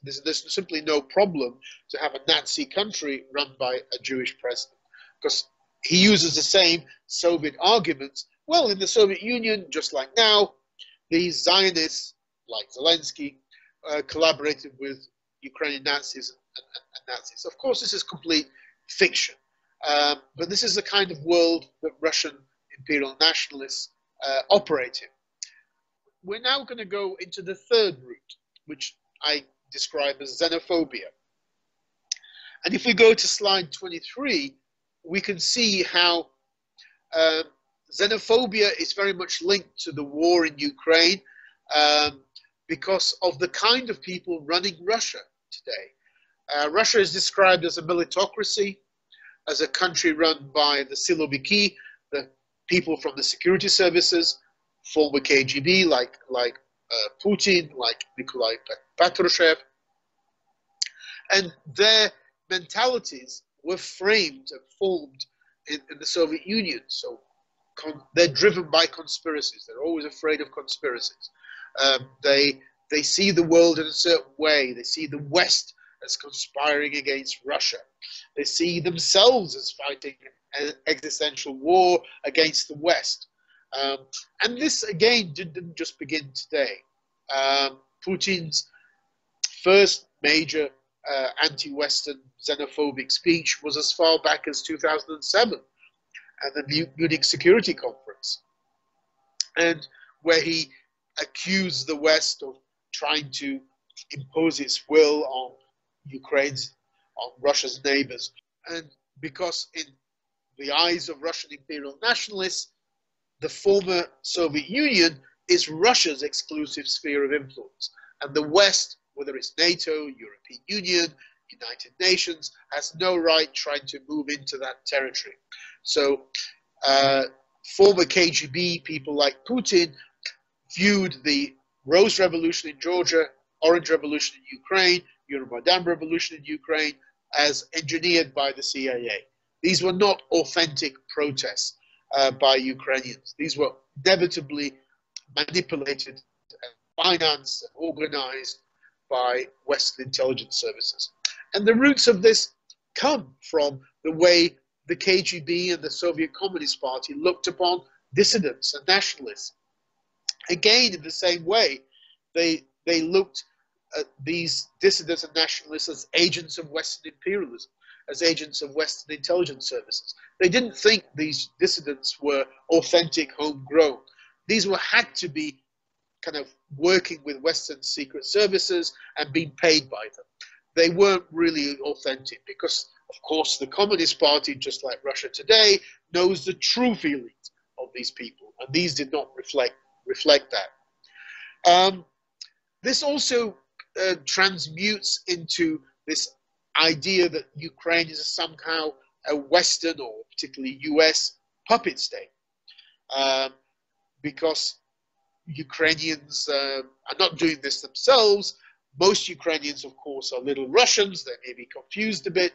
[SPEAKER 1] there's simply no problem to have a Nazi country run by a Jewish president, because he uses the same Soviet arguments. Well, in the Soviet Union, just like now, these Zionists, like Zelensky, collaborated with Ukrainian Nazis and Nazis. Of course, this is complete fiction. But this is the kind of world that Russian imperial nationalists operate in. We're now going to go into the third route, which I describe as xenophobia. And if we go to slide 23, we can see how xenophobia is very much linked to the war in Ukraine because of the kind of people running Russia today. Russia is described as a militocracy, as a country run by the siloviki, the people from the security services, former KGB, like Putin, like Nikolai Patrushev. And their mentalities were framed and formed in the Soviet Union. So they're driven by conspiracies. They're always afraid of conspiracies. They see the world in a certain way. They see the West as conspiring against Russia. They see themselves as fighting an existential war against the West. And this, again, didn't just begin today. Putin's first major anti-Western xenophobic speech was as far back as 2007 at the Munich Security Conference, and where he accused the West of trying to impose its will on Russia's neighbors. And because in the eyes of Russian imperial nationalists, the former Soviet Union is Russia's exclusive sphere of influence. And the West, whether it's NATO, European Union, United Nations, has no right trying to move into that territory. So former KGB people like Putin viewed the Rose Revolution in Georgia, Orange Revolution in Ukraine, Euromaidan Revolution in Ukraine as engineered by the CIA. These were not authentic protests by Ukrainians. These were inevitably manipulated and financed and organized by Western intelligence services. And the roots of this come from the way the KGB and the Soviet Communist Party looked upon dissidents and nationalists. Again, in the same way, they looked at these dissidents and nationalists as agents of Western imperialism, as agents of Western intelligence services. They didn't think these dissidents were authentic, homegrown. These had to be kind of working with Western secret services and being paid by them. They weren't really authentic because, of course, the Communist Party, just like Russia today, knows the true feelings of these people, and these did not reflect that. This also transmutes into this idea that Ukraine is somehow a Western or particularly US puppet state, because Ukrainians are not doing this themselves. Most Ukrainians, of course, are little Russians. They may be confused a bit,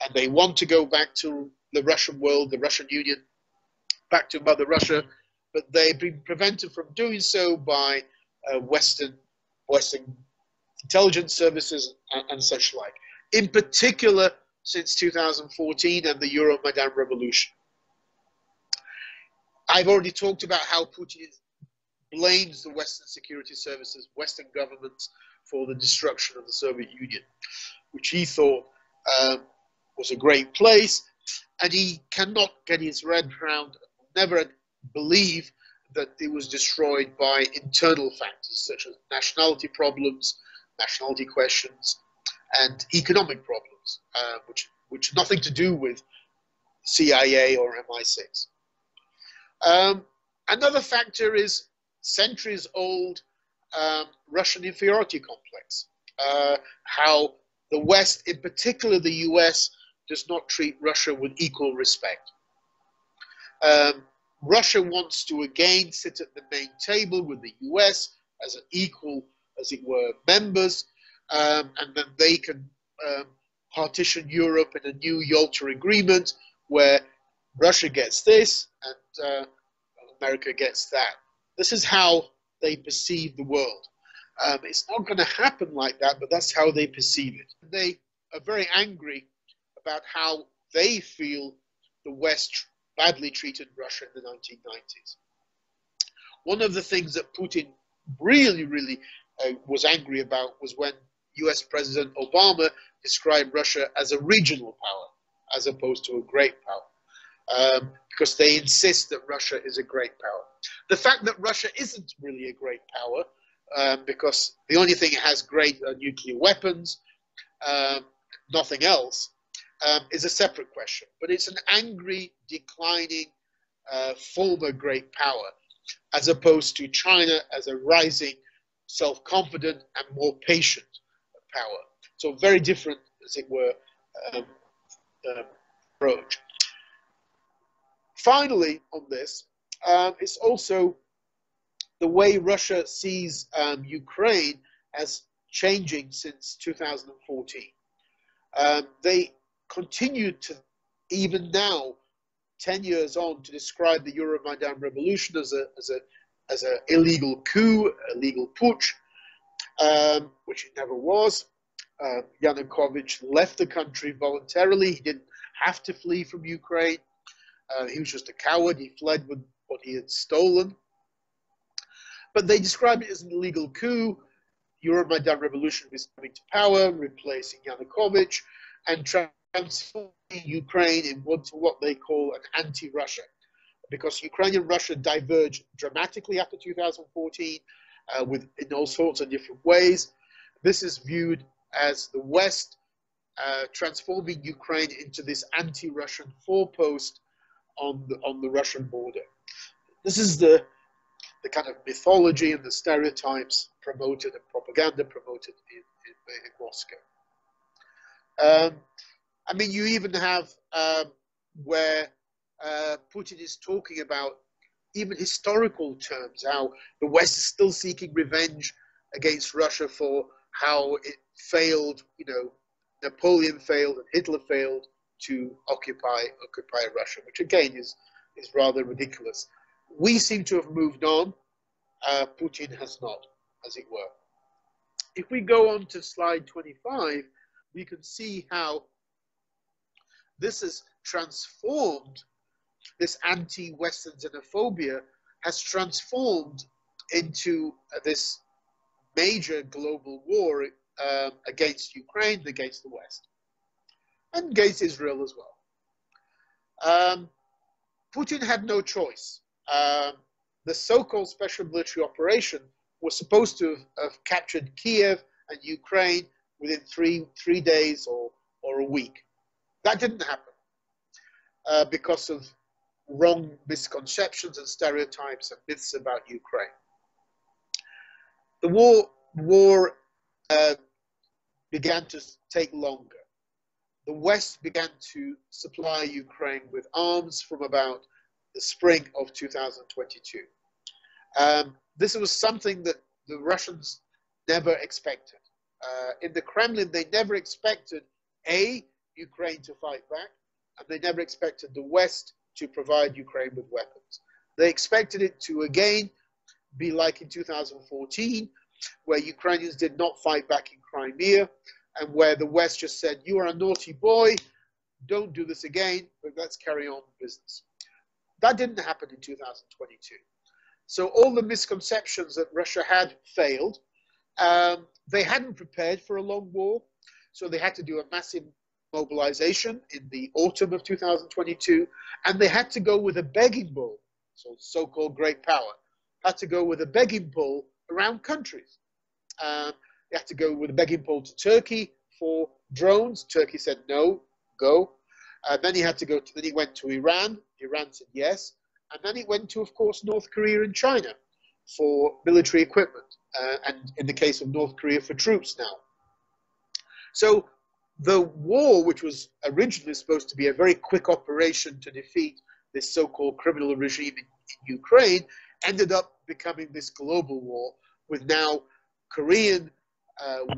[SPEAKER 1] and they want to go back to the Russian world, the Russian Union, back to Mother Russia, but they've been prevented from doing so by Western intelligence services and such like. In particular, since 2014 and the Euromaidan revolution. I've already talked about how Putin blames the Western security services, Western governments, for the destruction of the Soviet Union, which he thought was a great place, and he cannot get his head around, never believe that it was destroyed by internal factors such as nationality problems, nationality questions, and economic problems, which nothing to do with CIA or MI6. Another factor is centuries-old Russian inferiority complex, how the West, in particular the US, does not treat Russia with equal respect. Russia wants to again sit at the main table with the US as an equal, as it were, members, and then they can partition Europe in a new Yalta agreement where Russia gets this and America gets that. This is how they perceive the world. It's not going to happen like that, but that's how they perceive it. They are very angry about how they feel the West badly treated Russia in the 1990s. One of the things that Putin really was angry about was when US President Obama described Russia as a regional power as opposed to a great power, because they insist that Russia is a great power. The fact that Russia isn't really a great power, because the only thing it has great are nuclear weapons, nothing else, is a separate question. But it's an angry, declining, former great power, as opposed to China as a rising, self-confident and more patient power. So very different, as it were, approach. Finally, on this, it's also the way Russia sees Ukraine as changing since 2014. They continue to, even now, 10 years on, to describe the Euromaidan revolution as an illegal coup, illegal putsch, which it never was. Yanukovych left the country voluntarily. He didn't have to flee from Ukraine. He was just a coward. He fled with what he had stolen. But they describe it as an illegal coup. Euromaidan revolution is coming to power, replacing Yanukovych, and transforming Ukraine into what they call an anti-Russia. Because Ukraine and Russia diverged dramatically after 2014 in all sorts of different ways. This is viewed as the West transforming Ukraine into this anti-Russian forepost on the Russian border. This is the kind of mythology and the stereotypes promoted and propaganda promoted in Moscow. I mean, you even have where Putin is talking about even historical terms, how the West is still seeking revenge against Russia for how it failed, Napoleon failed and Hitler failed to occupy Russia, which again is rather ridiculous. We seem to have moved on. Putin has not, as it were. If we go on to slide 25, we can see how this has transformed, this anti-Western xenophobia has transformed into this major global war against Ukraine, against the West, and against Israel as well. Putin had no choice. The so-called special military operation was supposed to have captured Kiev and Ukraine within three days or a week. That didn't happen because of wrong misconceptions and stereotypes and myths about Ukraine. The war uh, began to take longer. The West began to supply Ukraine with arms from about the spring of 2022. This was something that the Russians never expected. In the Kremlin, they never expected, Ukraine to fight back, and they never expected the West to provide Ukraine with weapons. They expected it to again be like in 2014, where Ukrainians did not fight back in Crimea, and where the West just said, you are a naughty boy, don't do this again, but let's carry on business. That didn't happen in 2022. So all the misconceptions that Russia had failed. They hadn't prepared for a long war, so they had to do a massive mobilization in the autumn of 2022, and they had to go with a begging bowl, so-called great power, had to go with a begging bowl around countries. They had to go with a begging bowl to Turkey for drones. Turkey said no, go. Then he had to go to, then he went to Iran. Iran said yes. And then it went to, of course, North Korea and China for military equipment. And in the case of North Korea, for troops now. So the war, which was originally supposed to be a very quick operation to defeat this so-called criminal regime in Ukraine, ended up becoming this global war with now Korean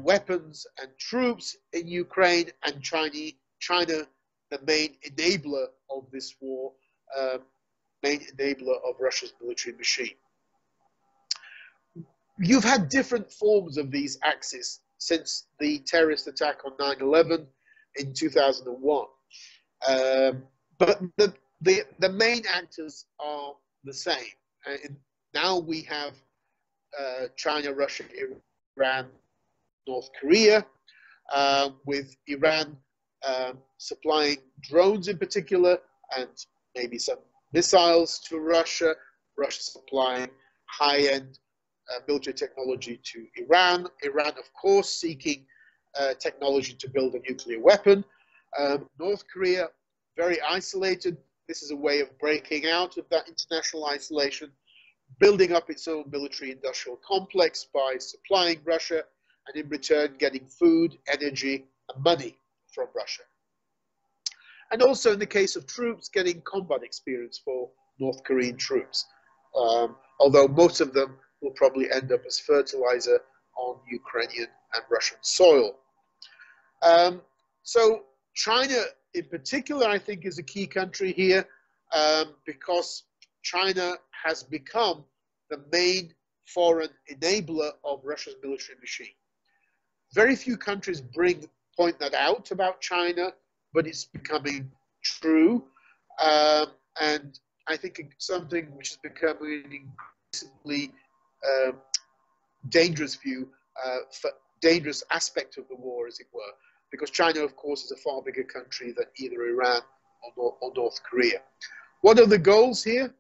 [SPEAKER 1] weapons and troops in Ukraine, and China the main enabler of this war, main enabler of Russia's military machine. You've had different forms of these axes since the terrorist attack on 9/11 in 2001. But the main actors are the same. Now we have China, Russia, Iran, North Korea, with Iran supplying drones in particular, and maybe some missiles to Russia, Russia supplying high-end military technology to Iran, Iran, of course, seeking technology to build a nuclear weapon. North Korea, very isolated. This is a way of breaking out of that international isolation, building up its own military-industrial complex by supplying Russia, and in return getting food, energy, and money from Russia. And also in the case of troops, getting combat experience for North Korean troops, although most of them will probably end up as fertilizer on Ukrainian and Russian soil. So China in particular, I think, is a key country here, because China has become the main foreign enabler of Russia's military machine. Very few countries point that out about China, but it's becoming true. And I think it's something which is becoming an increasingly dangerous dangerous aspect of the war, as it were, because China, of course, is a far bigger country than either Iran or North Korea. What are the goals here?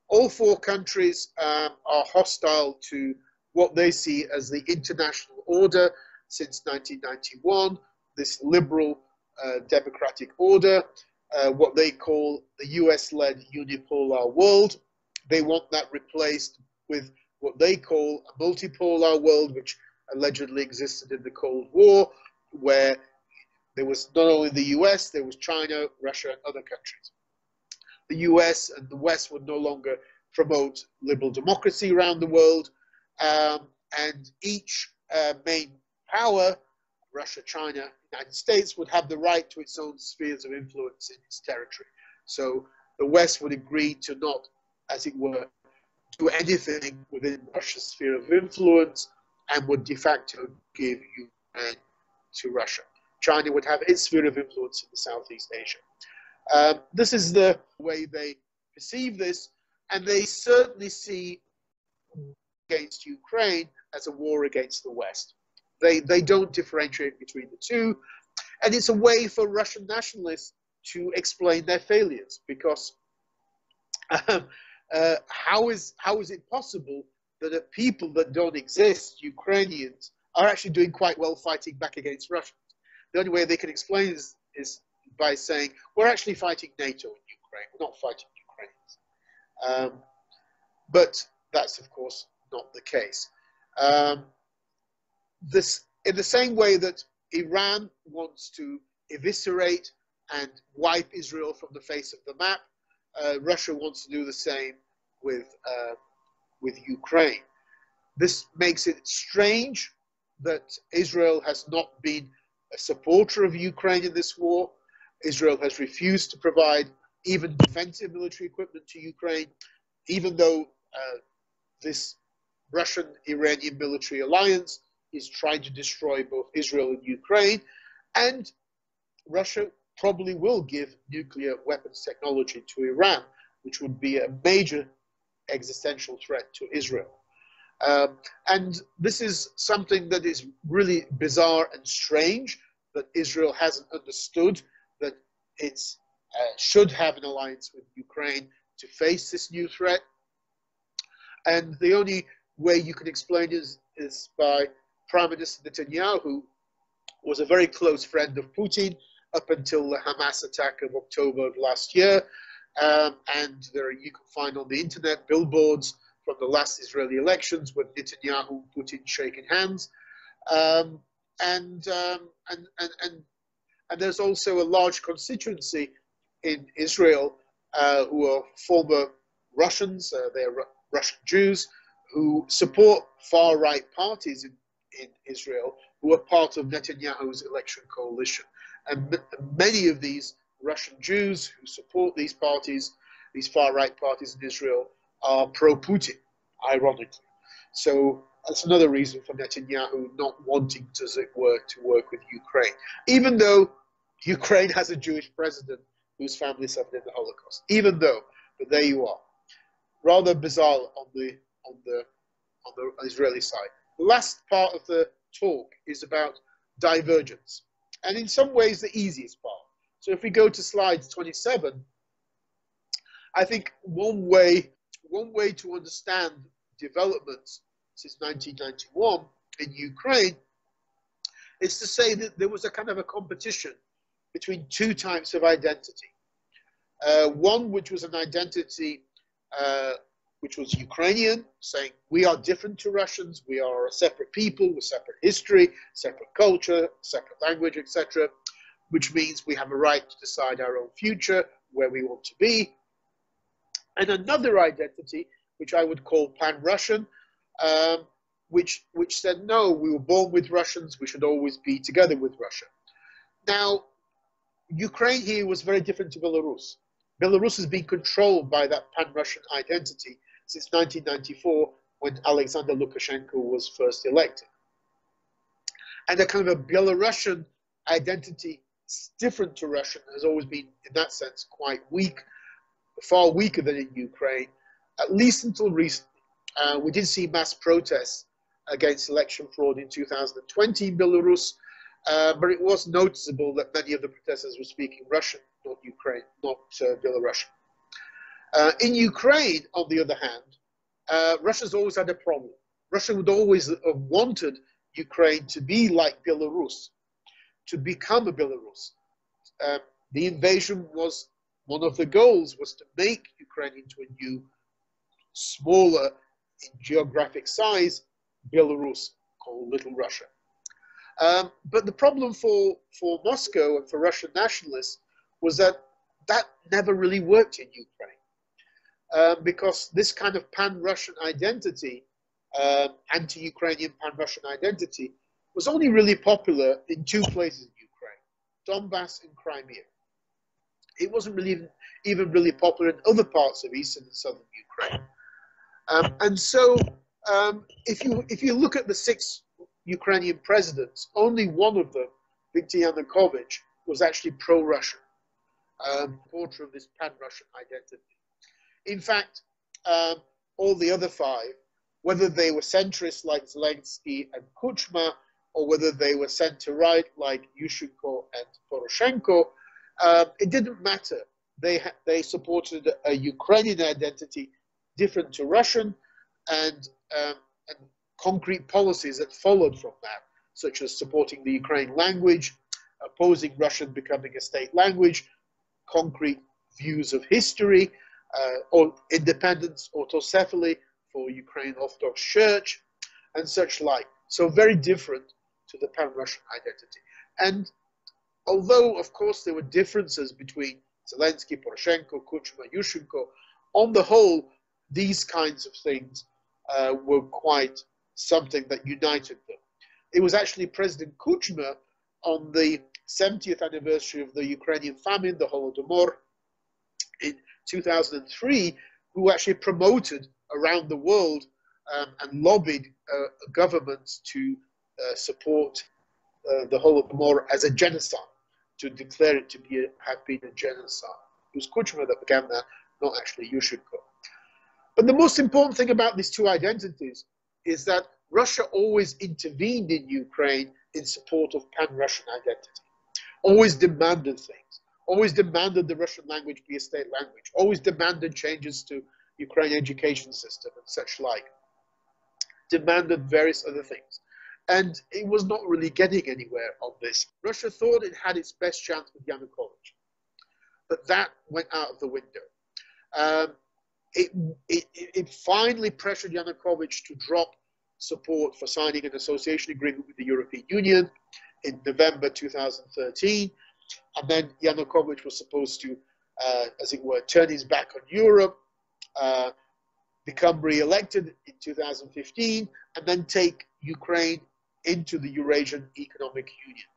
[SPEAKER 1] All four countries are hostile to what they see as the international order since 1991, this liberal democratic order, what they call the US-led unipolar world. They want that replaced with what they call a multipolar world, which allegedly existed in the Cold War, where there was not only the US, there was China, Russia, and other countries. The US and the West would no longer promote liberal democracy around the world, and each main power, Russia, China, United States, would have the right to its own spheres of influence in its territory. So the West would agree to not, as it were, do anything within Russia's sphere of influence, and would de facto give Ukraine to Russia. China would have its sphere of influence in the Southeast Asia. This is the way they perceive this, and they certainly see against Ukraine as a war against the West. They don't differentiate between the two, and it's a way for Russian nationalists to explain their failures, because how is it possible that a people that don't exist, Ukrainians, are actually doing quite well fighting back against Russians? The only way they can explain is by saying, we're actually fighting NATO in Ukraine, we're not fighting Ukrainians. But that's, of course, not the case. This In the same way that Iran wants to eviscerate and wipe Israel from the face of the map, Russia wants to do the same with Ukraine. This makes it strange that Israel has not been a supporter of Ukraine in this war. Israel has refused to provide even defensive military equipment to Ukraine, even though this Russian-Iranian military alliance is trying to destroy both Israel and Ukraine, and Russia probably will give nuclear weapons technology to Iran, which would be a major existential threat to Israel. And this is something that is really bizarre and strange, that Israel hasn't understood that it should have an alliance with Ukraine to face this new threat. And the only way you can explain is by Prime Minister Netanyahu, who was a very close friend of Putin up until the Hamas attack of October of last year. And you can find on the internet billboards from the last Israeli elections with Netanyahu and Putin shaking hands. And there's also a large constituency in Israel who are former Russians, they are Russian Jews, who support far-right parties in Israel, who are part of Netanyahu's election coalition. And many of these Russian Jews who support these parties, these far-right parties in Israel, are pro-Putin, ironically. So that's another reason for Netanyahu not wanting, as it were, to work with Ukraine, even though Ukraine has a Jewish president whose family suffered in the Holocaust. Even though, but there you are. Rather bizarre on the Israeli side. The last part of the talk is about divergence, and in some ways the easiest part. So if we go to slide 27, I think one way to understand developments since 1991 in Ukraine is to say that there was a kind of a competition between two types of identity. One which was an identity which was Ukrainian, saying we are different to Russians, we are a separate people with separate history, separate culture, separate language, etc., which means we have a right to decide our own future, where we want to be. And another identity, which I would call pan-Russian, which said, no, we were born with Russians, we should always be together with Russia. Now, Ukraine here was very different to Belarus. Belarus has been controlled by that pan-Russian identity since 1994, when Alexander Lukashenko was first elected. And a kind of a Belarusian identity, different to Russian, has always been, in that sense, quite weak, far weaker than in Ukraine, at least until recently. We did see mass protests against election fraud in 2020 in Belarus, but it was noticeable that many of the protesters were speaking Russian, not Ukraine, not Belarusian. In Ukraine, on the other hand, Russia's always had a problem. Russia would always have wanted Ukraine to be like Belarus, to become a Belarus. The invasion was, one of the goals was to make Ukraine into a new, smaller in geographic size Belarus, called Little Russia. But the problem for Moscow and for Russian nationalists was that never really worked in Ukraine. Because this kind of pan-Russian identity, anti-Ukrainian pan-Russian identity, was only really popular in two places in Ukraine, Donbass and Crimea. It wasn't really even really popular in other parts of eastern and southern Ukraine. And so if you look at the 6 Ukrainian presidents, only one of them, Viktor Yanukovych, was actually pro-Russian, supporter of this pan-Russian identity. In fact, all the other 5, whether they were centrists like Zelensky and Kuchma, or whether they were center-right like Yushchenko and Poroshenko, it didn't matter. They supported a Ukrainian identity different to Russian, and concrete policies that followed from that, such as supporting the Ukrainian language, opposing Russian becoming a state language, concrete views of history, or independence, autocephaly for Ukrainian Orthodox Church, and such like. So very different to the pan-Russian identity. And although, of course, there were differences between Zelensky, Poroshenko, Kuchma, Yushchenko, on the whole, these kinds of things were quite something that united them. It was actually President Kuchma on the 70th anniversary of the Ukrainian famine, the Holodomor, in 2003, who actually promoted around the world and lobbied governments to support the Holodomor as a genocide, to declare it to have been a genocide. It was Kuchma that began that, not actually Yushchenko. But the most important thing about these two identities is that Russia always intervened in Ukraine in support of pan-Russian identity, always demanded things, always demanded the Russian language be a state language, always demanded changes to Ukrainian education system and such like, demanded various other things. And it was not really getting anywhere on this. Russia thought it had its best chance with Yanukovych, but that went out of the window. It finally pressured Yanukovych to drop support for signing an association agreement with the European Union in November 2013. And then Yanukovych was supposed to, as it were, turn his back on Europe, become re-elected in 2015, and then take Ukraine into the Eurasian Economic Union.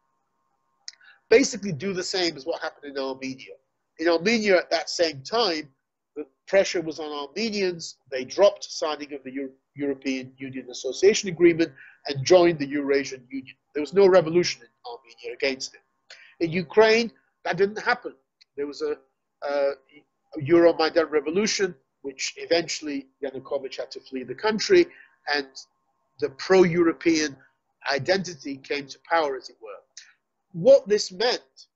[SPEAKER 1] Basically do the same as what happened in Armenia. In Armenia at that same time, the pressure was on Armenians. They dropped signing of the European Union Association Agreement and joined the Eurasian Union. There was no revolution in Armenia against it. In Ukraine, that didn't happen. There was a Euromaidan revolution, which eventually Yanukovych had to flee the country, and the pro-European identity came to power, as it were. What this meant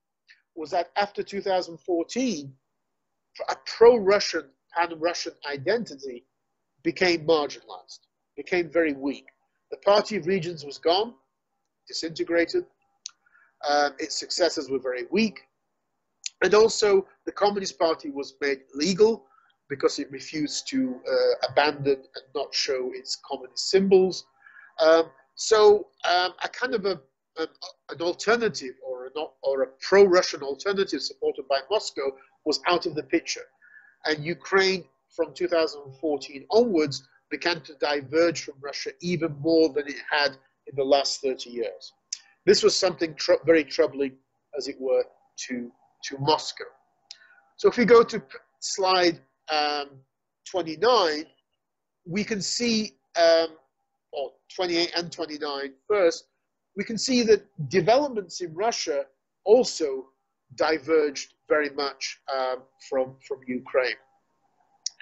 [SPEAKER 1] was that after 2014, a pro-Russian, pan-Russian identity became marginalized, became very weak. The Party of Regions was gone, disintegrated. Its successors were very weak. And also, the Communist Party was made legal because it refused to abandon and not show its communist symbols. So a kind of an alternative or a pro-Russian alternative supported by Moscow was out of the picture. And Ukraine, from 2014 onwards, began to diverge from Russia even more than it had in the last 30 years. This was something very troubling, as it were, to Moscow. So if we go to slide 29, we can see, or 28 and 29 first, we can see that developments in Russia also diverged very much from Ukraine.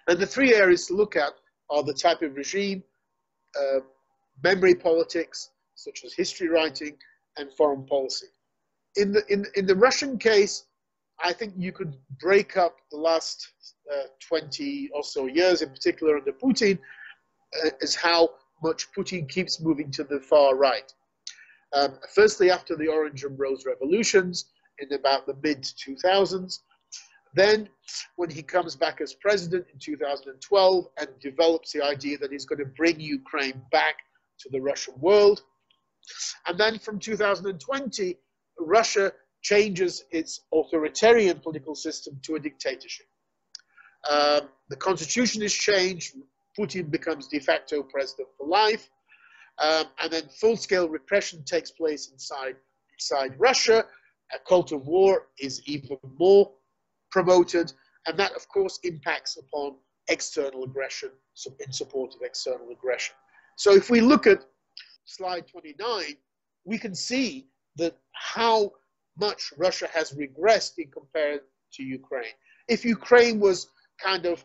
[SPEAKER 1] And the three areas to look at are the type of regime, memory politics, such as history writing, and foreign policy. In the Russian case, I think you could break up the last 20 or so years, in particular under Putin, as how much Putin keeps moving to the far right. Firstly, after the Orange and Rose revolutions in about the mid-2000s, then when he comes back as president in 2012 and develops the idea that he's going to bring Ukraine back to the Russian world. And then from 2020, Russia changes its authoritarian political system to a dictatorship. The constitution is changed. Putin becomes de facto president for life. And then full-scale repression takes place inside Russia. A cult of war is even more promoted. And that, of course, impacts upon external aggression, in support of external aggression. So if we look at slide 29, we can see that how much Russia has regressed in compared to Ukraine. If Ukraine was kind of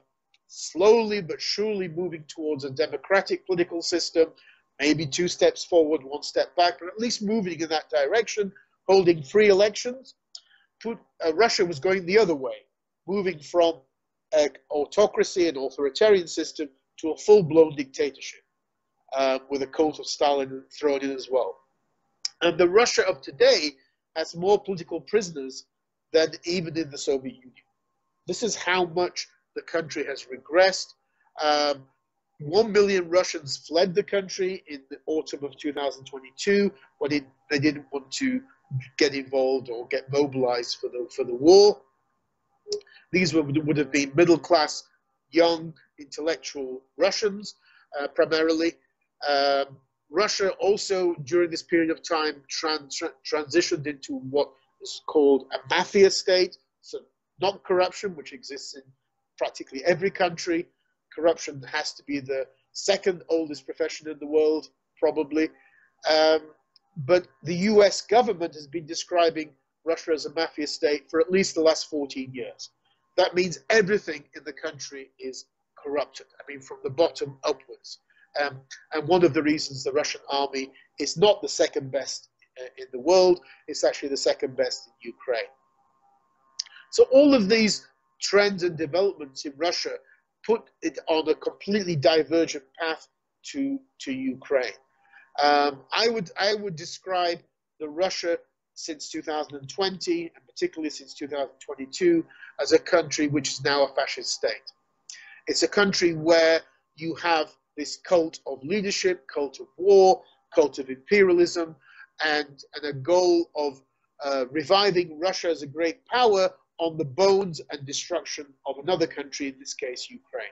[SPEAKER 1] slowly but surely moving towards a democratic political system, maybe 2 steps forward, 1 step back, but at least moving in that direction, holding free elections, Russia was going the other way, moving from an autocracy, an authoritarian system, to a full-blown dictatorship, with a cult of Stalin thrown in as well. And the Russia of today has more political prisoners than even in the Soviet Union. This is how much the country has regressed. 1 million Russians fled the country in the autumn of 2022 when they didn't want to get involved or get mobilized for the war. These would have been middle-class, young, intellectual Russians, primarily. Russia also, during this period of time, transitioned into what is called a mafia state. So not corruption, which exists in practically every country. Corruption has to be the second oldest profession in the world, probably. But the US government has been describing Russia as a mafia state for at least the last 14 years. That means everything in the country is corrupted. I mean, from the bottom upwards. And one of the reasons the Russian army is not the second best in the world, it's actually the second best in Ukraine. So all of these trends and developments in Russia put it on a completely divergent path to Ukraine. I would describe the Russia since 2020, and particularly since 2022, as a country which is now a fascist state. It's a country where you have this cult of leadership, cult of war, cult of imperialism, and a goal of reviving Russia as a great power on the bones and destruction of another country, in this case, Ukraine.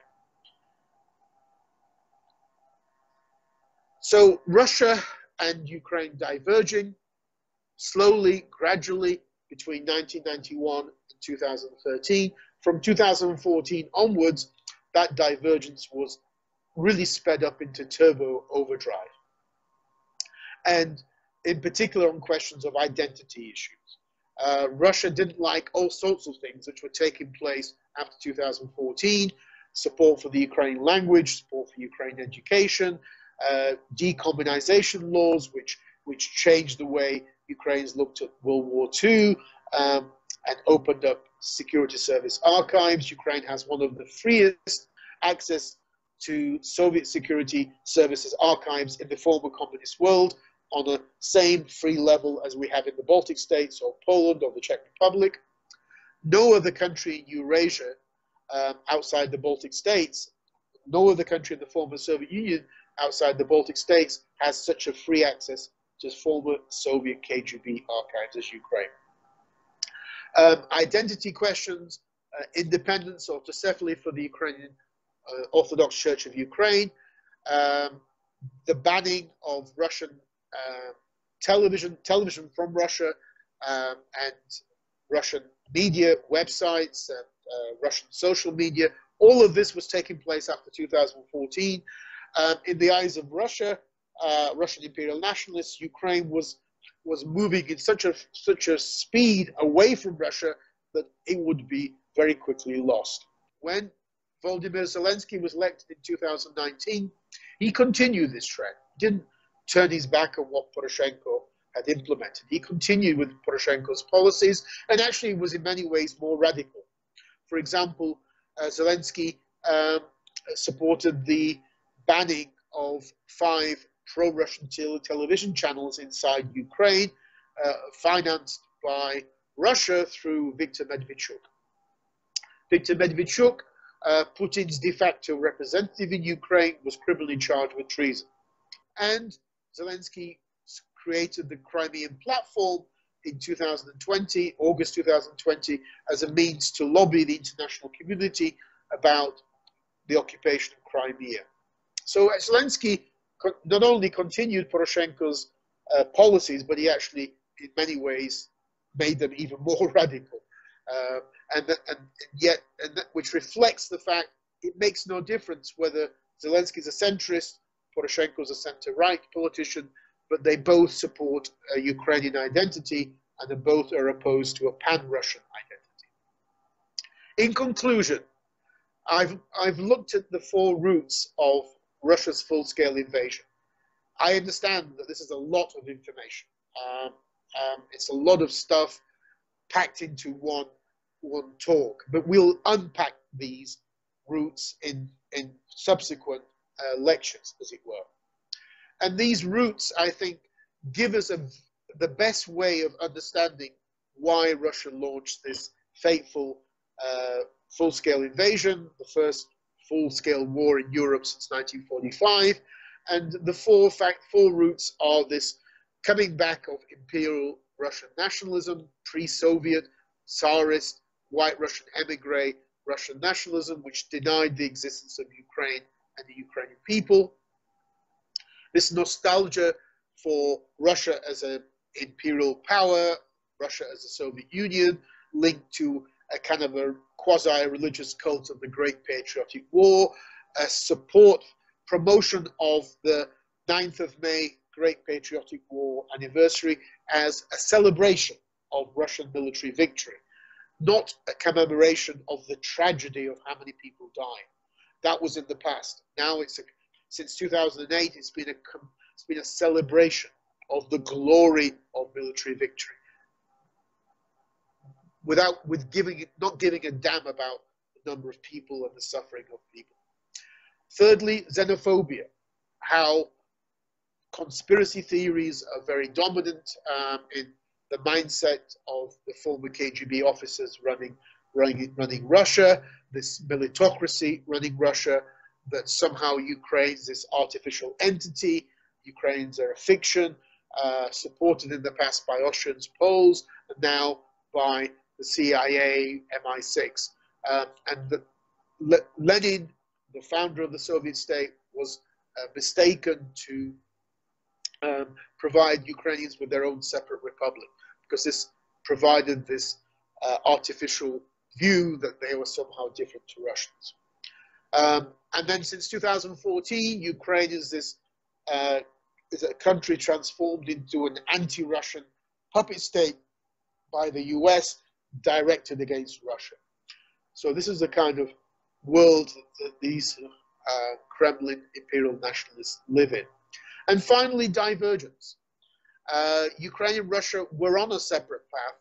[SPEAKER 1] So Russia and Ukraine diverging slowly, gradually, between 1991 and 2013. From 2014 onwards, that divergence was really sped up into turbo overdrive. And in particular on questions of identity issues. Russia didn't like all sorts of things which were taking place after 2014, support for the Ukrainian language, support for Ukrainian education, decommunization laws, which changed the way Ukrainians looked at World War II, and opened up security service archives. Ukraine has one of the freest access to Soviet security services archives in the former communist world, on the same free level as we have in the Baltic states or Poland or the Czech Republic. No other country in Eurasia outside the Baltic states, no other country in the former Soviet Union outside the Baltic states has such a free access to former Soviet KGB archives as Ukraine. Identity questions, independence or autocephaly for the Ukrainian Orthodox Church of Ukraine, the banning of Russian television from Russia, and Russian media websites and Russian social media. All of this was taking place after 2014. In the eyes of Russia, Russian Imperial Nationalists, Ukraine was moving in such a speed away from Russia that it would be very quickly lost. When Vladimir Zelensky was elected in 2019, he continued this trend. He didn't turn his back on what Poroshenko had implemented. He continued with Poroshenko's policies and actually was in many ways more radical. For example, Zelensky supported the banning of 5 pro-Russian television channels inside Ukraine, financed by Russia through Viktor Medvedchuk. Viktor Medvedchuk, Putin's de facto representative in Ukraine, was criminally charged with treason. And Zelensky created the Crimean platform in 2020, August 2020, as a means to lobby the international community about the occupation of Crimea. So Zelensky not only continued Poroshenko's policies, but he actually, in many ways, made them even more radical. Which reflects the fact it makes no difference whether Zelensky's a centrist, Poroshenko's a center-right politician, but they both support a Ukrainian identity and they both are opposed to a pan-Russian identity. In conclusion, I've looked at the 4 routes of Russia's full-scale invasion. I understand that this is a lot of information. It's a lot of stuff packed into one talk, but we'll unpack these routes in subsequent lectures, as it were. And these routes, I think, give us the best way of understanding why Russia launched this fateful full-scale invasion, the first full-scale war in Europe since 1945. And the four roots are this coming back of Imperial Russian nationalism, pre-Soviet, Tsarist, white Russian emigre Russian nationalism, which denied the existence of Ukraine and the Ukrainian people. This nostalgia for Russia as an imperial power, Russia as a Soviet Union, linked to a kind of a quasi-religious cult of the Great Patriotic War, a support, promotion of the 9th of May Great Patriotic War anniversary as a celebration of Russian military victory, not a commemoration of the tragedy of how many people died. That was in the past. Now since 2008, it's been a celebration of the glory of military victory, not giving a damn about the number of people and the suffering of people. Thirdly, xenophobia, how conspiracy theories are very dominant in the mindset of the former KGB officers running Russia, this militocracy running Russia, that somehow Ukraine's this artificial entity, Ukrainians are a fiction, supported in the past by Austrians, Poles, and now by the CIA, MI6. And Lenin, the founder of the Soviet state, was mistaken to provide Ukrainians with their own separate republic, because this provided this artificial view that they were somehow different to Russians. And then since 2014, Ukraine is a country transformed into an anti-Russian puppet state by the US, directed against Russia. So this is the kind of world that these Kremlin imperial nationalists live in. And finally, divergence. Ukraine and Russia were on a separate path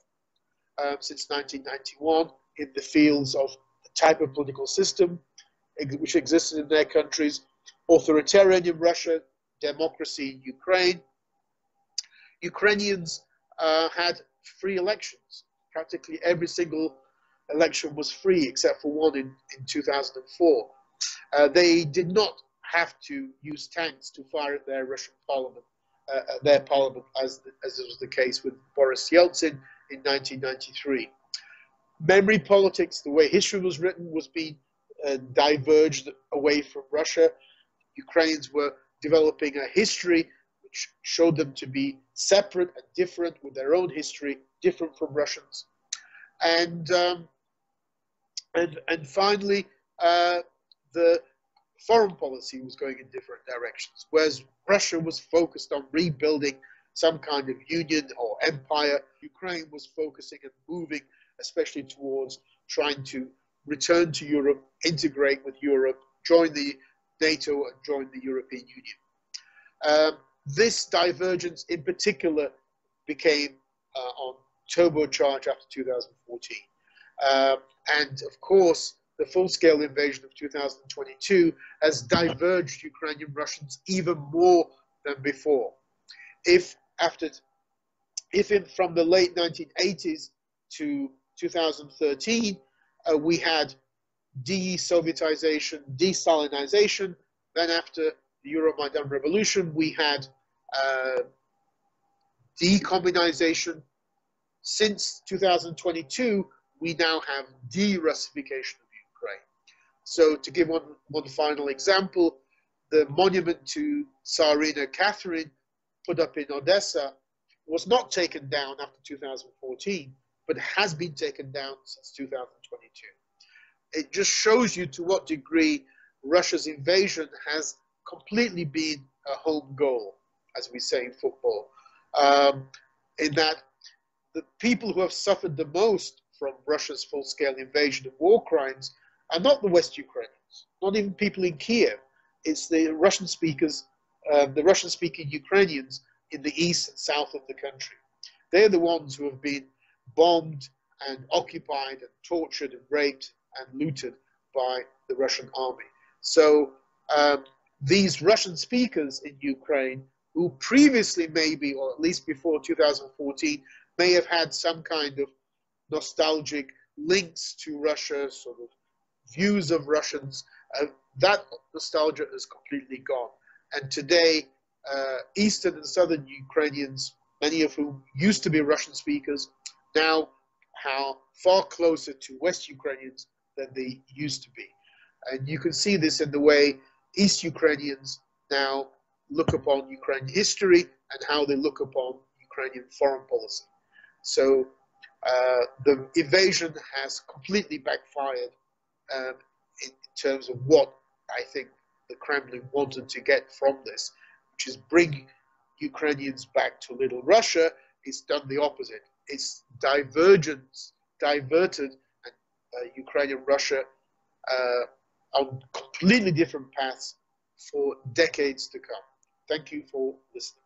[SPEAKER 1] since 1991 in the fields of the type of political system which existed in their countries, authoritarian in Russia, democracy in Ukraine. Ukrainians had free elections. Practically every single election was free except for one in 2004. They did not have to use tanks to fire at their Russian parliament, as was the case with Boris Yeltsin in 1993. Memory politics, the way history was written, was being diverged away from Russia. Ukrainians were developing a history which showed them to be separate and different, with their own history, different from Russians. And finally, the foreign policy was going in different directions. Whereas Russia was focused on rebuilding some kind of union or empire, Ukraine was focusing and moving especially towards trying to return to Europe, integrate with Europe, join the NATO and join the European Union. This divergence in particular became on turbocharge after 2014. And of course, the full-scale invasion of 2022 has diverged Ukrainian Russians even more than before. From the late 1980s to 2013, we had de-Sovietization, de-Stalinization. Then after the Euromaidan revolution, we had decommunization. Since 2022, we now have de-Russification of Ukraine. So to give one final example, the monument to Tsarina Catherine put up in Odessa was not taken down after 2014, but has been taken down since 2022. It just shows you to what degree Russia's invasion has completely been a home goal, as we say in football, in that the people who have suffered the most from Russia's full-scale invasion and war crimes are not the West Ukrainians, not even people in Kiev. It's the Russian speakers, the Russian-speaking Ukrainians in the east and south of the country. They're the ones who have been bombed and occupied and tortured and raped and looted by the Russian army. So these Russian speakers in Ukraine, who previously maybe, or at least before 2014, may have had some kind of nostalgic links to Russia, sort of views of Russians, that nostalgia is completely gone. And today, Eastern and Southern Ukrainians, many of whom used to be Russian speakers, now are far closer to West Ukrainians than they used to be. And you can see this in the way East Ukrainians now look upon Ukrainian history and how they look upon Ukrainian foreign policy. So the invasion has completely backfired in terms of what I think the Kremlin wanted to get from this, which is bring Ukrainians back to Little Russia. It's done the opposite. It's diverted Ukraine and Russia on completely different paths for decades to come. Thank you for listening.